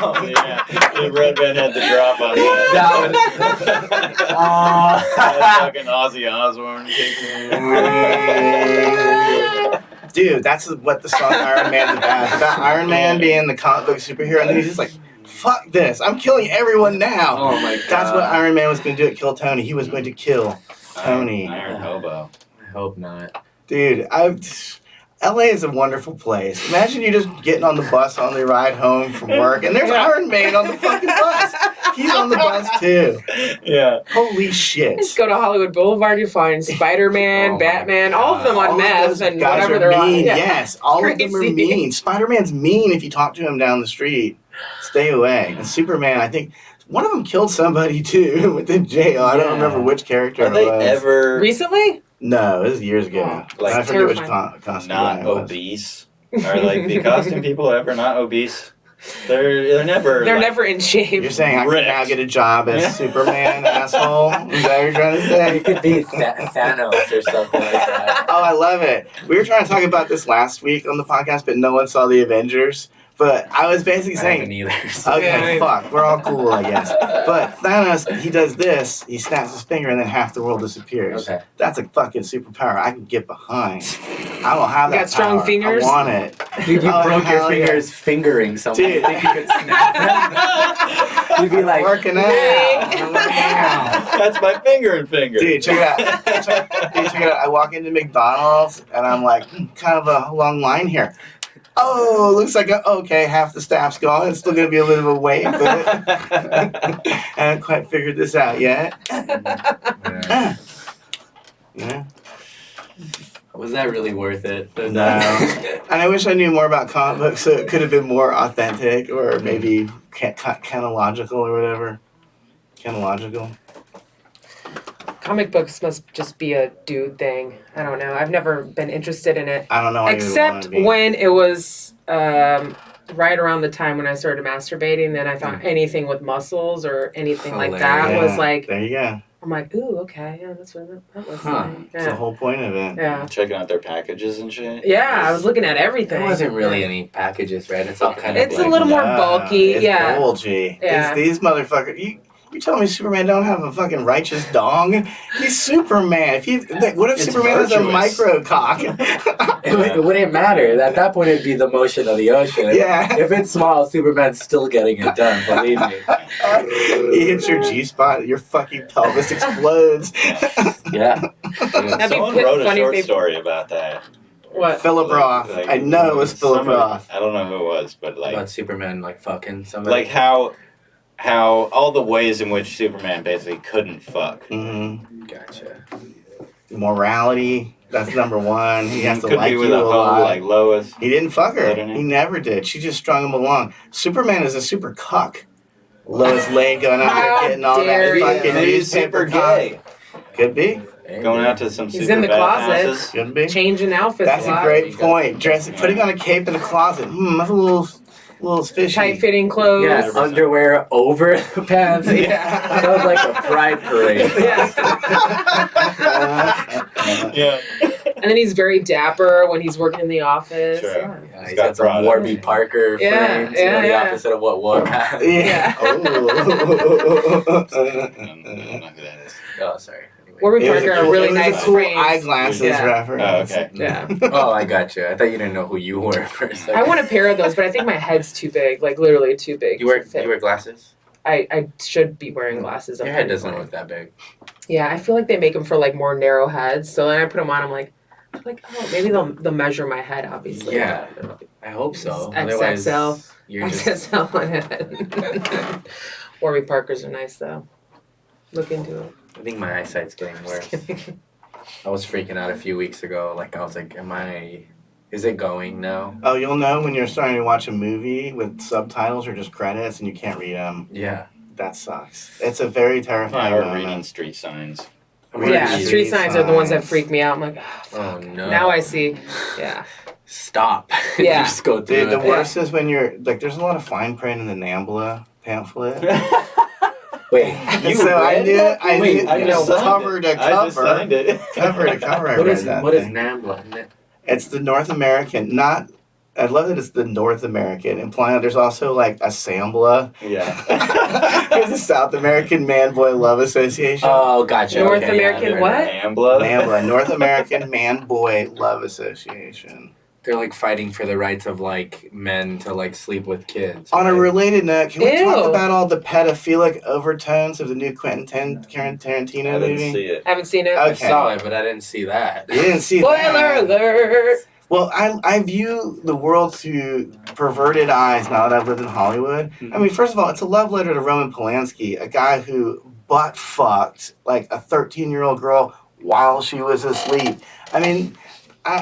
Oh yeah, the red man had the drop on that. That fucking Ozzy Osbourne Dude, that's what the song Iron Man's about. It's about Iron Man being the comic book superhero, and then he's just like, fuck this, I'm killing everyone now. Oh my god. That's what Iron Man was going to do, kill Tony. He was going to kill Tony. Iron Hobo. I hope not. Dude, LA is a wonderful place. Imagine you just getting on the bus on the ride home from work, and there's Iron Man on the fucking bus. He's on the bus too. Yeah. Holy shit. Just go to Hollywood Boulevard, you find Spider-Man, Oh my Batman, all of them All on of meth those and guys whatever are they're on. mean. Yeah. Yes, all of them are Crazy. mean. Spider-Man's mean if you talk to him down the street. Stay away. And Superman, I think one of them killed somebody too within jail. I don't Yeah. remember which character Are they it was. ever Recently? No, it was years ago. Like, I forget which terrifying. costume not it was. obese? Are like the costume people ever not obese? They're never. They're like, never in shape. You're saying I can ripped. now get a job as Yeah. Superman, asshole? Is that what you're trying to say? It could be Thanos or something like that. Oh, I love it. We were trying to talk about this last week on the podcast, but no one saw the Avengers. But I was basically I haven't saying, either. okay, Yeah. fuck, we're all cool, I guess. But Thanos, he does this, he snaps his finger, and then half the world disappears. Okay. That's a fucking superpower I can get behind. I don't have You that got strong power. fingers? I want it. Dude, you Oh, broke your hell yeah. fingers fingering someone. Dude. You think you could snap them? You'd be like, Working out. That's my finger. Dude, check it out. Check it out. I walk into McDonald's and I'm like, kind of a long line here. Oh, looks like okay, half the staff's gone. It's still gonna be a little bit of a wait, but I haven't quite figured this out yet. Yeah. was that really worth it? No. And I wish I knew more about comic books, so it could have been more authentic or maybe canological or whatever. Canological. Comic books must just be a dude thing. I don't know. I've never been interested in it. I don't know. I even Except wanna be. when it was right around the time when I started masturbating, then I thought anything with muscles or anything like that Yeah, was like, there you go. I'm like, ooh, okay, yeah, that's what that looks Huh. like. That's the Yeah. whole point of it. Yeah. Checking out their packages and shit. Yeah, I was looking at everything. There wasn't really any packages, right? It's all kind of It's a like, little more Nah, bulky, it's yeah. bulgy. Yeah. These motherfuckers. You telling me Superman don't have a fucking righteous dong? He's Superman. What if It's Superman is a virtuous. micro cock? it wouldn't matter. At that point, it'd be the motion of the ocean. Yeah. If it's small, Superman's still getting it done. Believe me. He hits your G spot, your fucking pelvis explodes. Yeah. That'd be Someone wrote a funny short if they- story about that. What? Philip Roth. Like, I know it was Philip somebody- Roth. I don't know who it was, but like About Superman like fucking somebody. like how all the ways in which Superman basically couldn't fuck. Mm-hmm. Gotcha. Morality. That's number one. He has to Could like be you with a a hoe lot. like Lois. He didn't fuck her. Literally. He never did. She just strung him along. Superman is a super cuck. Lois Lane going out How there getting all dare that you. fucking Maybe he's newspaper super gay. Could be. Going out to some He's super in the bad closet. houses. Could be. Changing outfits That's a a lot. great point. Putting on a cape in the closet. That's a little fishy. Tight-fitting clothes. Yeah, underwear over the pants. Yeah. Sounds like a pride parade. Yeah. Yeah. And then he's very dapper when he's working in the office. Sure. Yeah. Yeah, He's he's got got some product. Warby Parker Yeah, frames. yeah, The yeah. opposite of what Warp has. Yeah. I'm not good at this. Oh, sorry. Anyway. Warby It was Parker are really it was nice a cool frames. eyeglasses Yeah. reference. Oh, okay. Yeah. Oh, I got you. I thought you didn't know who you were for a second. I want a pair of those, but I think my head's too big, like literally too big. You wear to fit. you wear glasses? I should be wearing glasses. Your head doesn't look that big. Yeah, I feel like they make them for like more narrow heads. So then I put them on. I'm like, oh, maybe they'll measure my head. Obviously. Yeah. I hope so. XXL. Otherwise, you're just XXL my head. Warby Parkers are nice though. Look into it. I think my eyesight's getting worse. I was freaking out a few weeks ago. Like I was like, is it going now? Oh, you'll know when you're starting to watch a movie with subtitles or just credits and you can't read them. Yeah. That sucks. It's a very terrifying Or moment. reading street signs. Yeah, Street street signs are the ones that signs. freak me out. I'm like, Oh no. now I see. Yeah. Stop. Yeah. Just go through Dude, the it. worst is when you're like, there's a lot of fine print in the NAMBLA pamphlet. Wait. So I knew, Wait, I just signed cover to I just cover, signed it. cover to cover. I What read is that what is thing. NAMBLA? It's the North American, not. I love that it's the North American, implying that there's also like a SAMBLA. Yeah. There's a South American Man Boy Love Association. Oh, gotcha. North okay, American they're- what? Ambla. NAMBLA, North American Man Boy Love Association. They're like fighting for the rights of like men to like sleep with kids. On a right? related note, can we talk Ew. about all the pedophilic overtones of the new Quentin Tarantino I didn't movie? see it. Haven't seen it. I Okay. saw it, but I didn't see that. You didn't see Spoiler that. alert. Well, I view the world through perverted eyes now that I've lived in Hollywood. I mean, first of all, it's a love letter to Roman Polanski, a guy who butt fucked like a 13-year-old girl while she was asleep. I mean,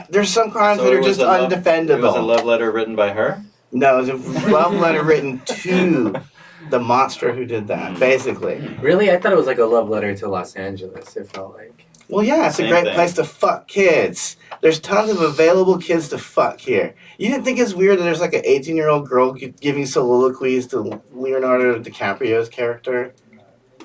there's some crimes that it are was just a love- undefendable. It was a love letter written by her? No, it was a love letter written to the monster who did that, basically. Really? I thought it was like a love letter to Los Angeles. It felt like. Well, yeah, it's a Same great thing. place to fuck kids. There's tons of available kids to fuck here. You didn't think it's weird that there's like an 18-year-old girl giving soliloquies to Leonardo DiCaprio's character?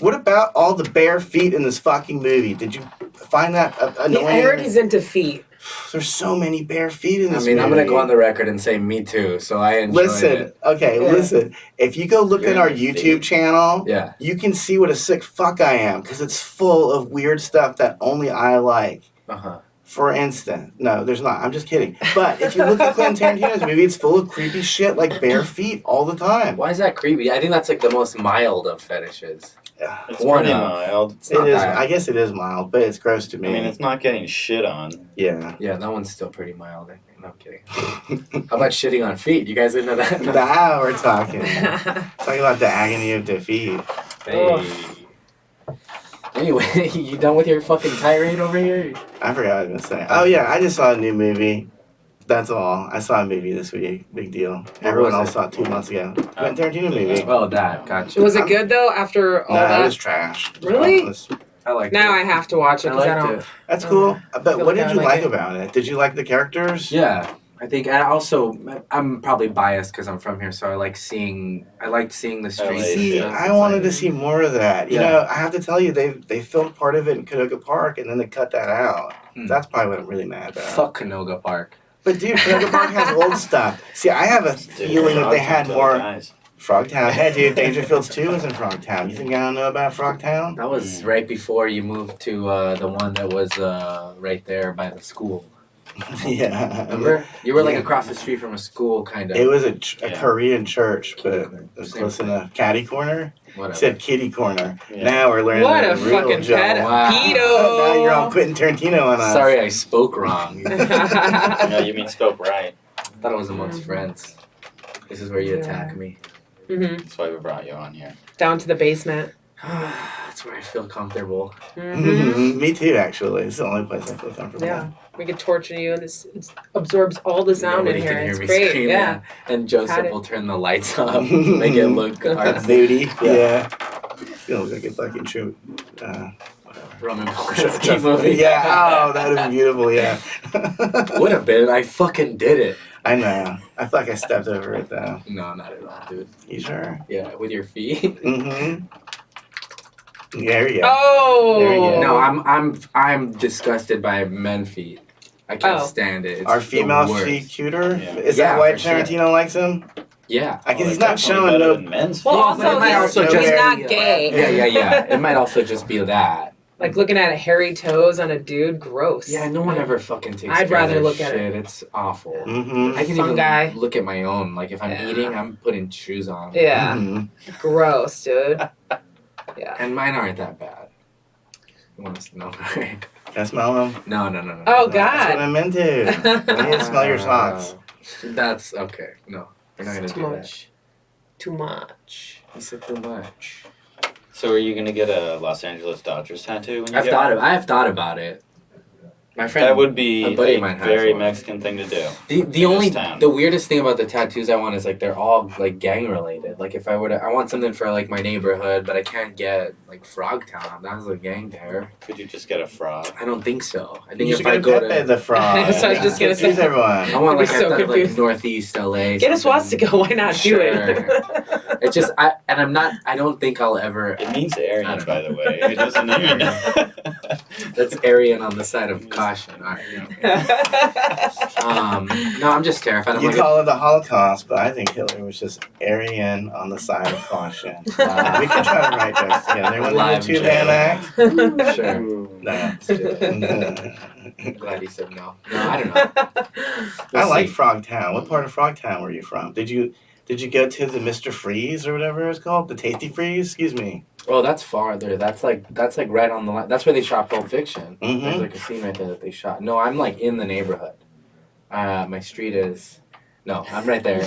What about all the bare feet in this fucking movie? Did you find that annoying? I heard he's into feet. There's so many bare feet in I this mean, movie. I'm gonna go on the record and say me too. So I enjoyed Listen, it. okay, Yeah. listen. If you go look You're at our into YouTube feet. channel, Yeah. you can see what a sick fuck I am because it's full of weird stuff that only I like. Uh huh. For instance, no, there's not. I'm just kidding. But if you look at Quentin Tarantino's movie, it's full of creepy shit like bare feet all the time. Why is that creepy? I think that's like the most mild of fetishes. Yeah, It's One pretty of- mild. It's not it is. bad. I guess it is mild, but it's gross to I me. mean, it's not getting shit on. Yeah. Yeah, that one's still pretty mild. I think. No, I'm kidding. How about shitting on feet? You guys into that? Now we're talking. Talking about the agony of defeat. Hey. Anyway, you done with your fucking tirade over here? I forgot what I was gonna say. Oh yeah, I just saw a new movie. That's all. I saw a movie this week. Big deal. Everyone was else it? saw it 2 months ago. Quentin Tarantino movie. Oh, that. Gotcha. Was it good though after all No, that? it was trash. Really? It was- I like Now it. I have to watch it I because I liked don't. it. That's cool. But feel what like did I you like like it. about it? Did you like the characters? Yeah. I think, and also, I'm probably biased because I'm from here, so I liked seeing the streets. LA and See, shit. stuff. I It's wanted like- to see more of that. You Yeah. know, I have to tell you, they filmed part of it in Canoga Park, and then they cut that out. Hmm. That's probably what I'm really mad about. Fuck Canoga Park. But dude, Canoga Park has old stuff. See, I have a feeling that they had more Guys. Frogtown. Hey, dude, Dangerfields 2 was in Frogtown. You think I don't know about Frogtown? That was right before you moved to the one that was right there by the school. Yeah. Remember? You were like Yeah. across the street from a school, kind of. It was a Yeah. Korean church, but Kitty it corner. was Same close thing. enough. Caddy corner? Whatever. It said kitty corner. Yeah. Now we're learning What the a real fucking Joe. pedo. Wow. Now you're all Quentin Tarantino on us. Sorry, I spoke wrong. No, you mean spoke right. I thought it was amongst friends. This is where you attack me. hmm That's why we brought you on here. Down to the basement. That's where I feel comfortable. hmm Me too, actually. It's the only place I feel comfortable. Yeah, we could torture you, and this it absorbs all the sound Nobody in here. can hear It's me great. screaming. Yeah. And Joseph Got it. will turn the lights up, make it look artsy. Booty. Yeah. Feels like a fucking true. Roman Polanski movie. Yeah. Oh, that would have been beautiful. Yeah. Would have been. I fucking did it. I know. I feel like I stepped over it though. No, not at all, dude. You sure? Yeah, with your feet. Mm-hmm. There you go. Oh. There you go. No, I'm disgusted by men feet. I can't Oh. stand it. It's Are the females worst. see cuter? Yeah. Is Yeah, that why for sure. Tarantino likes him? Yeah. Because he's it's not definitely showing better no. than men's. Well, But also, it might also he's just not be, gay. Yeah. It might also just be that. Like looking at a hairy toes on a dude, gross. Yeah, no one ever fucking takes I'd care of rather their look at shit. It's awful. Mm-hmm. I can Fungi. even look at my own. Like if I'm Yeah. eating, I'm putting shoes on. Yeah, Mm-hmm. gross, dude. Yeah. And mine aren't that bad. You want to know? Can I smell them? No. Oh That's what God. I'm into. I need to smell your socks. That's okay. No, we're not gonna Too do that. much. Too much. I said too much. So are you gonna get a Los Angeles Dodgers tattoo when you I get have thought about it. My friend. That would be a buddy a of mine has very one. Mexican thing to do. The in only this town. the weirdest thing about the tattoos I want is like they're all like gang related. Like if I were to, I want something for like my neighborhood, but I can't get like Frogtown. That was a gang there. Could you just get a frog? I don't think so. I think You if should I get go Pepe to the frog. So I was just gonna say- Confuse everyone. I want like, I'd be so like confused. Northeast LA. Get a something. swastika. Why not do Sure. it? It's just I don't think I'll ever. It means I Aryan, don't by the way. It doesn't even. That's Aryan on the side of caution. All right. No, I'm just terrified. I'm You like, call it the Holocaust, but I think Hitler was just Aryan on the side of caution. We can try to write jokes together. Want to Live do a two-man act? sure. No. Let's do it. I'm glad he said no. No, I don't know. I like Frogtown. What part of Frogtown were you from? Did you go to the Mr. Freeze or whatever it's called? The Tasty Freeze? Excuse me. Oh, that's farther. That's like right on the line. That's where they shot Pulp Fiction. Mhm. There's like a scene right there that they shot. No, I'm like in the neighborhood. My street is. No, I'm right there.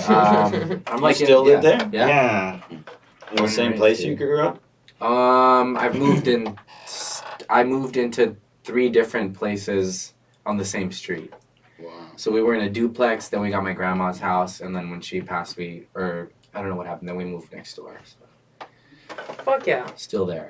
I'm like You still live there? Yeah. Yeah. In the same place you grew up? I've moved in. I moved into 3 different places on the same street. Wow. So we were in a duplex. Then we got my grandma's house, and then when she passed, I don't know what happened. Then we moved next door. So Fuck yeah. still there.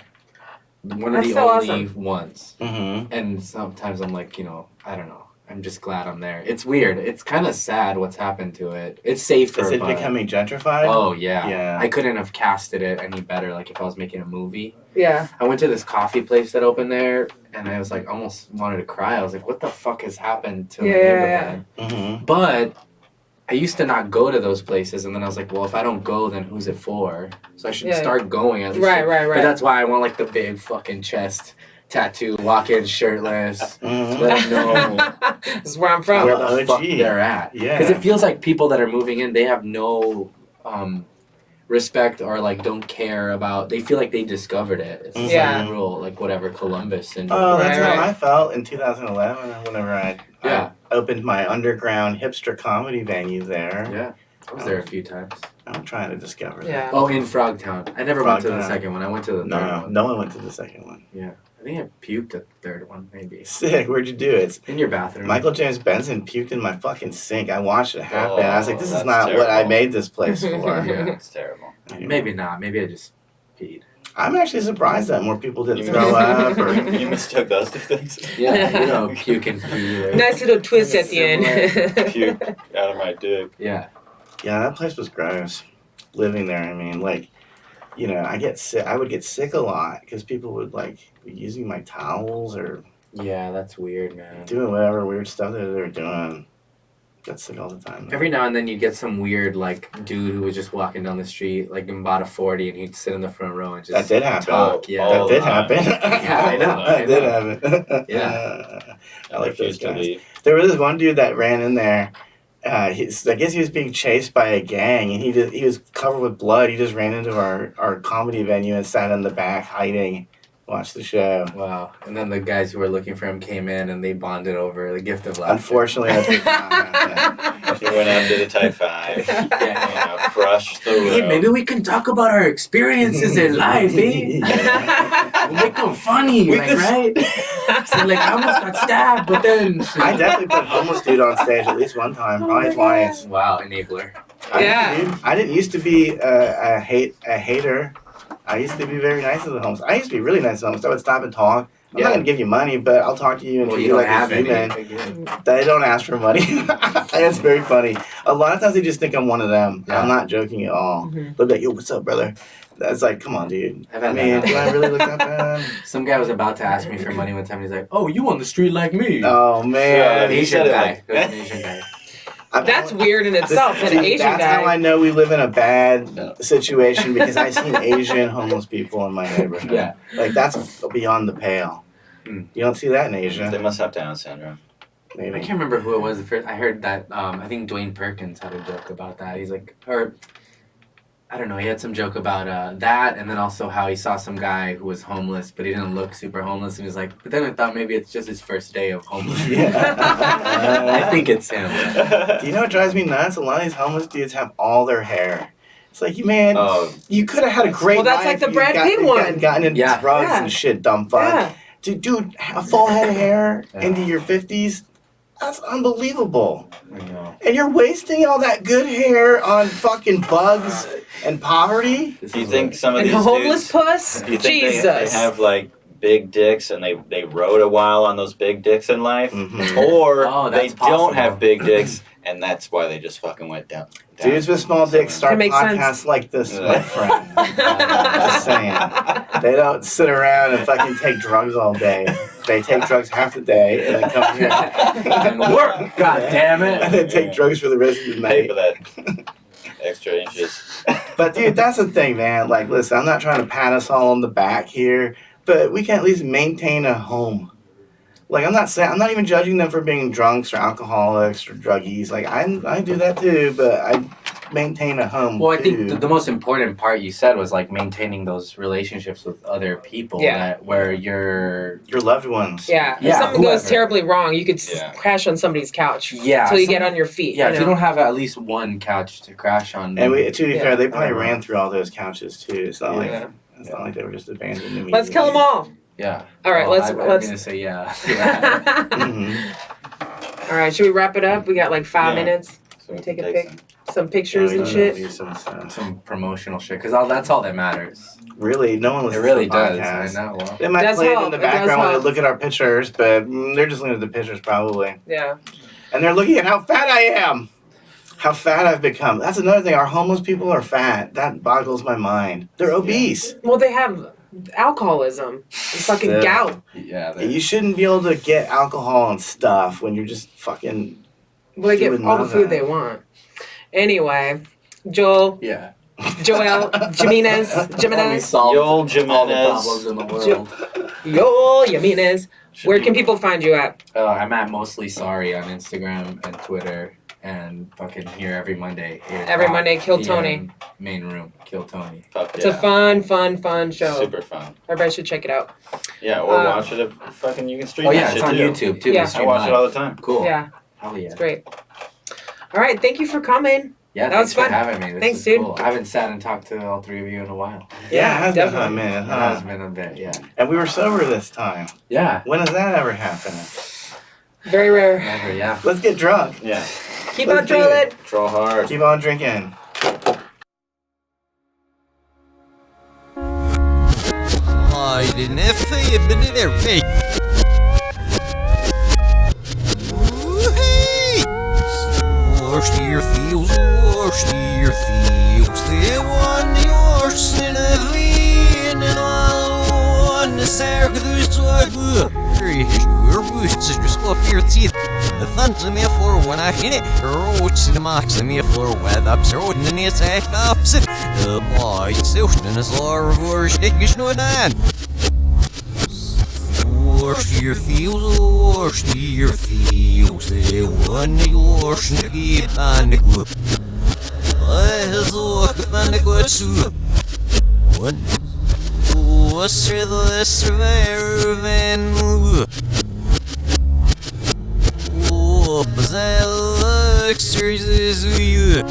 One That's of the so only awesome. ones. Mm-hmm. And sometimes I'm like, I don't know. I'm just glad I'm there. It's weird. It's kind of sad what's happened to it. It's safer. Is it but- becoming gentrified? Oh yeah. Yeah. I couldn't have casted it any better. Like if I was making a movie. Yeah. I went to this coffee place that opened there, and I was like, almost wanted to cry. I was like, what the fuck has happened to my neighborhood? Mm-hmm. But I used to not go to those places, and then I was like, well, if I don't go, then who's it for? So I should Yeah. start going at least. Right. But that's why I want like the big fucking chest tattoo, walk in shirtless. Mm-hmm. Let them know This is where I'm from. where Well, the fuck OG. they're at. Yeah. Because it feels like people that are moving in, they have no respect or like don't care about. They feel like they discovered it. It's Yeah. like real, like whatever Columbus syndrome. Oh, that's Right, how right. I felt in 2011 whenever I opened my underground hipster comedy venue there. Yeah, I was there a few times. I'm trying to discover that. Yeah. Oh, in Frogtown. I never went to the Frogtown. second one. I went to the third No, one. no one went to the second one. I think I puked at the third one, maybe. Sick. Where'd you do it? In your bathroom. Michael James Benson puked in my fucking sink. I watched it happen. I was like, this is that's not what I terrible. made this place for. Yeah. It's terrible. Maybe not. Maybe I just peed. I'm actually surprised that more people didn't You throw up. Or, You mistook those two things? Yeah, puke and pee. There. Nice little twist at the end. Puke out of my dick. Yeah. yeah, that place was gross. Living there, I mean, like, I get sick. I would get sick a lot because people would like be using my towels or Yeah, that's weird, man. doing whatever weird stuff that they were doing. Got sick all the time. Every now and then you get some weird like dude who was just walking down the street like and bought a 40 and he'd sit in the front row and just That did happen. talk. Yeah. all That did the time. happen. Yeah, I know, That I did know. happen. Yeah. I like those refuse to guys. leave. There was this one dude that ran in there. I guess he was being chased by a gang, and he was covered with blood. He just ran into our comedy venue and sat in the back hiding, watched the show. Wow. And then the guys who were looking for him came in and they bonded over the gift of laughter. Unfortunately, that did not happen. She went out, did a type 5. Yeah. Crushed the road. Hey, maybe we can talk about our experiences in life, eh? We'll make them funny, We like, could- right? So, like, I almost got stabbed, but then... I definitely put homeless dude on stage at least one time, probably twice. Wow, enabler. Yeah. I didn't used to be a hater. I used to be very nice to the homeless. I used to be really nice to the homeless. I would stop and talk. I'm Yeah. not gonna give you money, but I'll talk to you and Well, treat you you don't like a have any. human. Again. They don't ask for money. It's very funny. A lot of times they just think I'm one of them. Yeah. I'm not joking at all. Mhm. They'll be like, yo, what's up, brother? That's like, come on, dude. I've had Man, that do I happen. really look that bad? Some guy was about to ask me for money one time. He's like, "Oh, you on the street like me?" Oh Yeah, man, he Asian said it guy. like- It was an Asian guy. That's weird in itself. An Asian That's how I guy. know we live in a bad situation because I've seen Asian homeless people in my neighborhood. Yeah. Like that's beyond the pale. Mm. You don't see that in They Asia. must have Down syndrome. I Maybe. can't remember who it was the first. I heard that. I think Dwayne Perkins had a joke about that. He's like, or I don't know. He had some joke about that, and then also how he saw some guy who was homeless, but he didn't look super homeless, and he was like, but then I thought maybe it's just his first day of homelessness. I think it's him. Do you know what drives me nuts? A lot of these homeless dudes have all their hair. It's like, man, Oh, you could have had a great Well, that's life. like the You Brad Pitt you one. Gotten into Yeah. drugs Yeah. and shit, dumb fuck. Yeah. Dude, a full head of hair Yeah. into your 50s, that's unbelievable. I know. And you're wasting all that good hair on fucking bugs and poverty? do you think some of And these homeless dudes? puss? Do you think Jesus. they have like big dicks and they rode a while on those big dicks in life, Mhm. or Oh, they that's possible. don't have big dicks and that's why they just fucking went down. Dudes with small dicks start That makes podcasts sense. like this, my Yeah. friend. Just saying. They don't sit around and fucking take drugs all day. They take drugs half the day and then come here And work. God damn and it. then take drugs for the rest of the Pay night. for that extra inches. But dude, that's the thing, man. Like, listen, I'm not trying to pat us all on the back here, but we can at least maintain a home. Like, I'm not even judging them for being drunks or alcoholics or druggies. Like, I do that too, but I maintain a home. Well, I too. think the most important part you said was like maintaining those relationships with other people. Yeah. That where you're. your loved ones. Yeah. If Yeah, something goes whoever. terribly wrong, you could Yeah. crash on somebody's couch Yeah. until you some- get on your feet. Yeah, if you know? don't have at least one couch to crash on. And to be Yeah. fair, they probably Yeah. ran through all those couches too. It's not Yeah. it's not like they were just abandoned immediately. Let's kill them all. Yeah. All right, Well, let's. I'm gonna say yeah. Mhm. All right, should we wrap it up? We got like 5 Yeah. minutes. So we Take can a take pic. Some pictures Yeah, and we shit. do some stuff. Some promotional shit, because that's all that matters. Really, no one It listens really to the does. podcast. I know. Well, They might Does play it in help. the It does background when they help. look at our pictures, but they're just looking at the pictures probably. Yeah. And they're looking at how fat I am. How fat I've become. That's another thing. Our homeless people are fat. That boggles my mind. They're obese. Well, they have alcoholism and fucking Still. gout. yeah. You shouldn't be able to get alcohol and stuff when you're just fucking. Well, they You get wouldn't all the know food that. they want. Anyway, Joel, Yeah. Joel, Jimenez, Only Jimenez, solved Yo, all the Jimenez. problems in the world. Joel, Jimenez. Where can people find you at? I'm at Mostly Sorry on Instagram and Twitter, and fucking here every Monday. 8 Every o'clock Monday, Kill PM, Tony. Main room, Kill Tony. Fuck It's yeah. a fun show. Super fun. Everybody should check it out. Yeah, or Uh, watch it if fucking you can stream Oh that yeah, shit it's on too. YouTube too. Yeah. They I stream watch it live. all the time. Cool. Yeah, Hell yeah. it's great. All right, thank you for coming. Yeah, That was thanks for fun. having me. This Thanks, is dude. Cool. I haven't sat and talked to all three of you in a while. Yeah, it has been a definitely. minute, It has huh? been a bit, yeah. And we were sober this time. Yeah. When does that ever happen? Very rare. Never, yeah. Let's get drunk. Yeah. Keep Let's on do drilling. it. Troll hard. Keep on drinking. I didn't have to admit it every Wash your fields, the one yours in a vein, and all one circus to a good. Your boots is just off your teeth. The thunder me for when I hit it, roach in the marks me for where the absurd and it's a opposite. The boy, so in a slur of words, it is no man. Wash your fields, the one yours in the keep on the good. I look upon the good soup. What? What's the survivor and oh, but I look serious as you.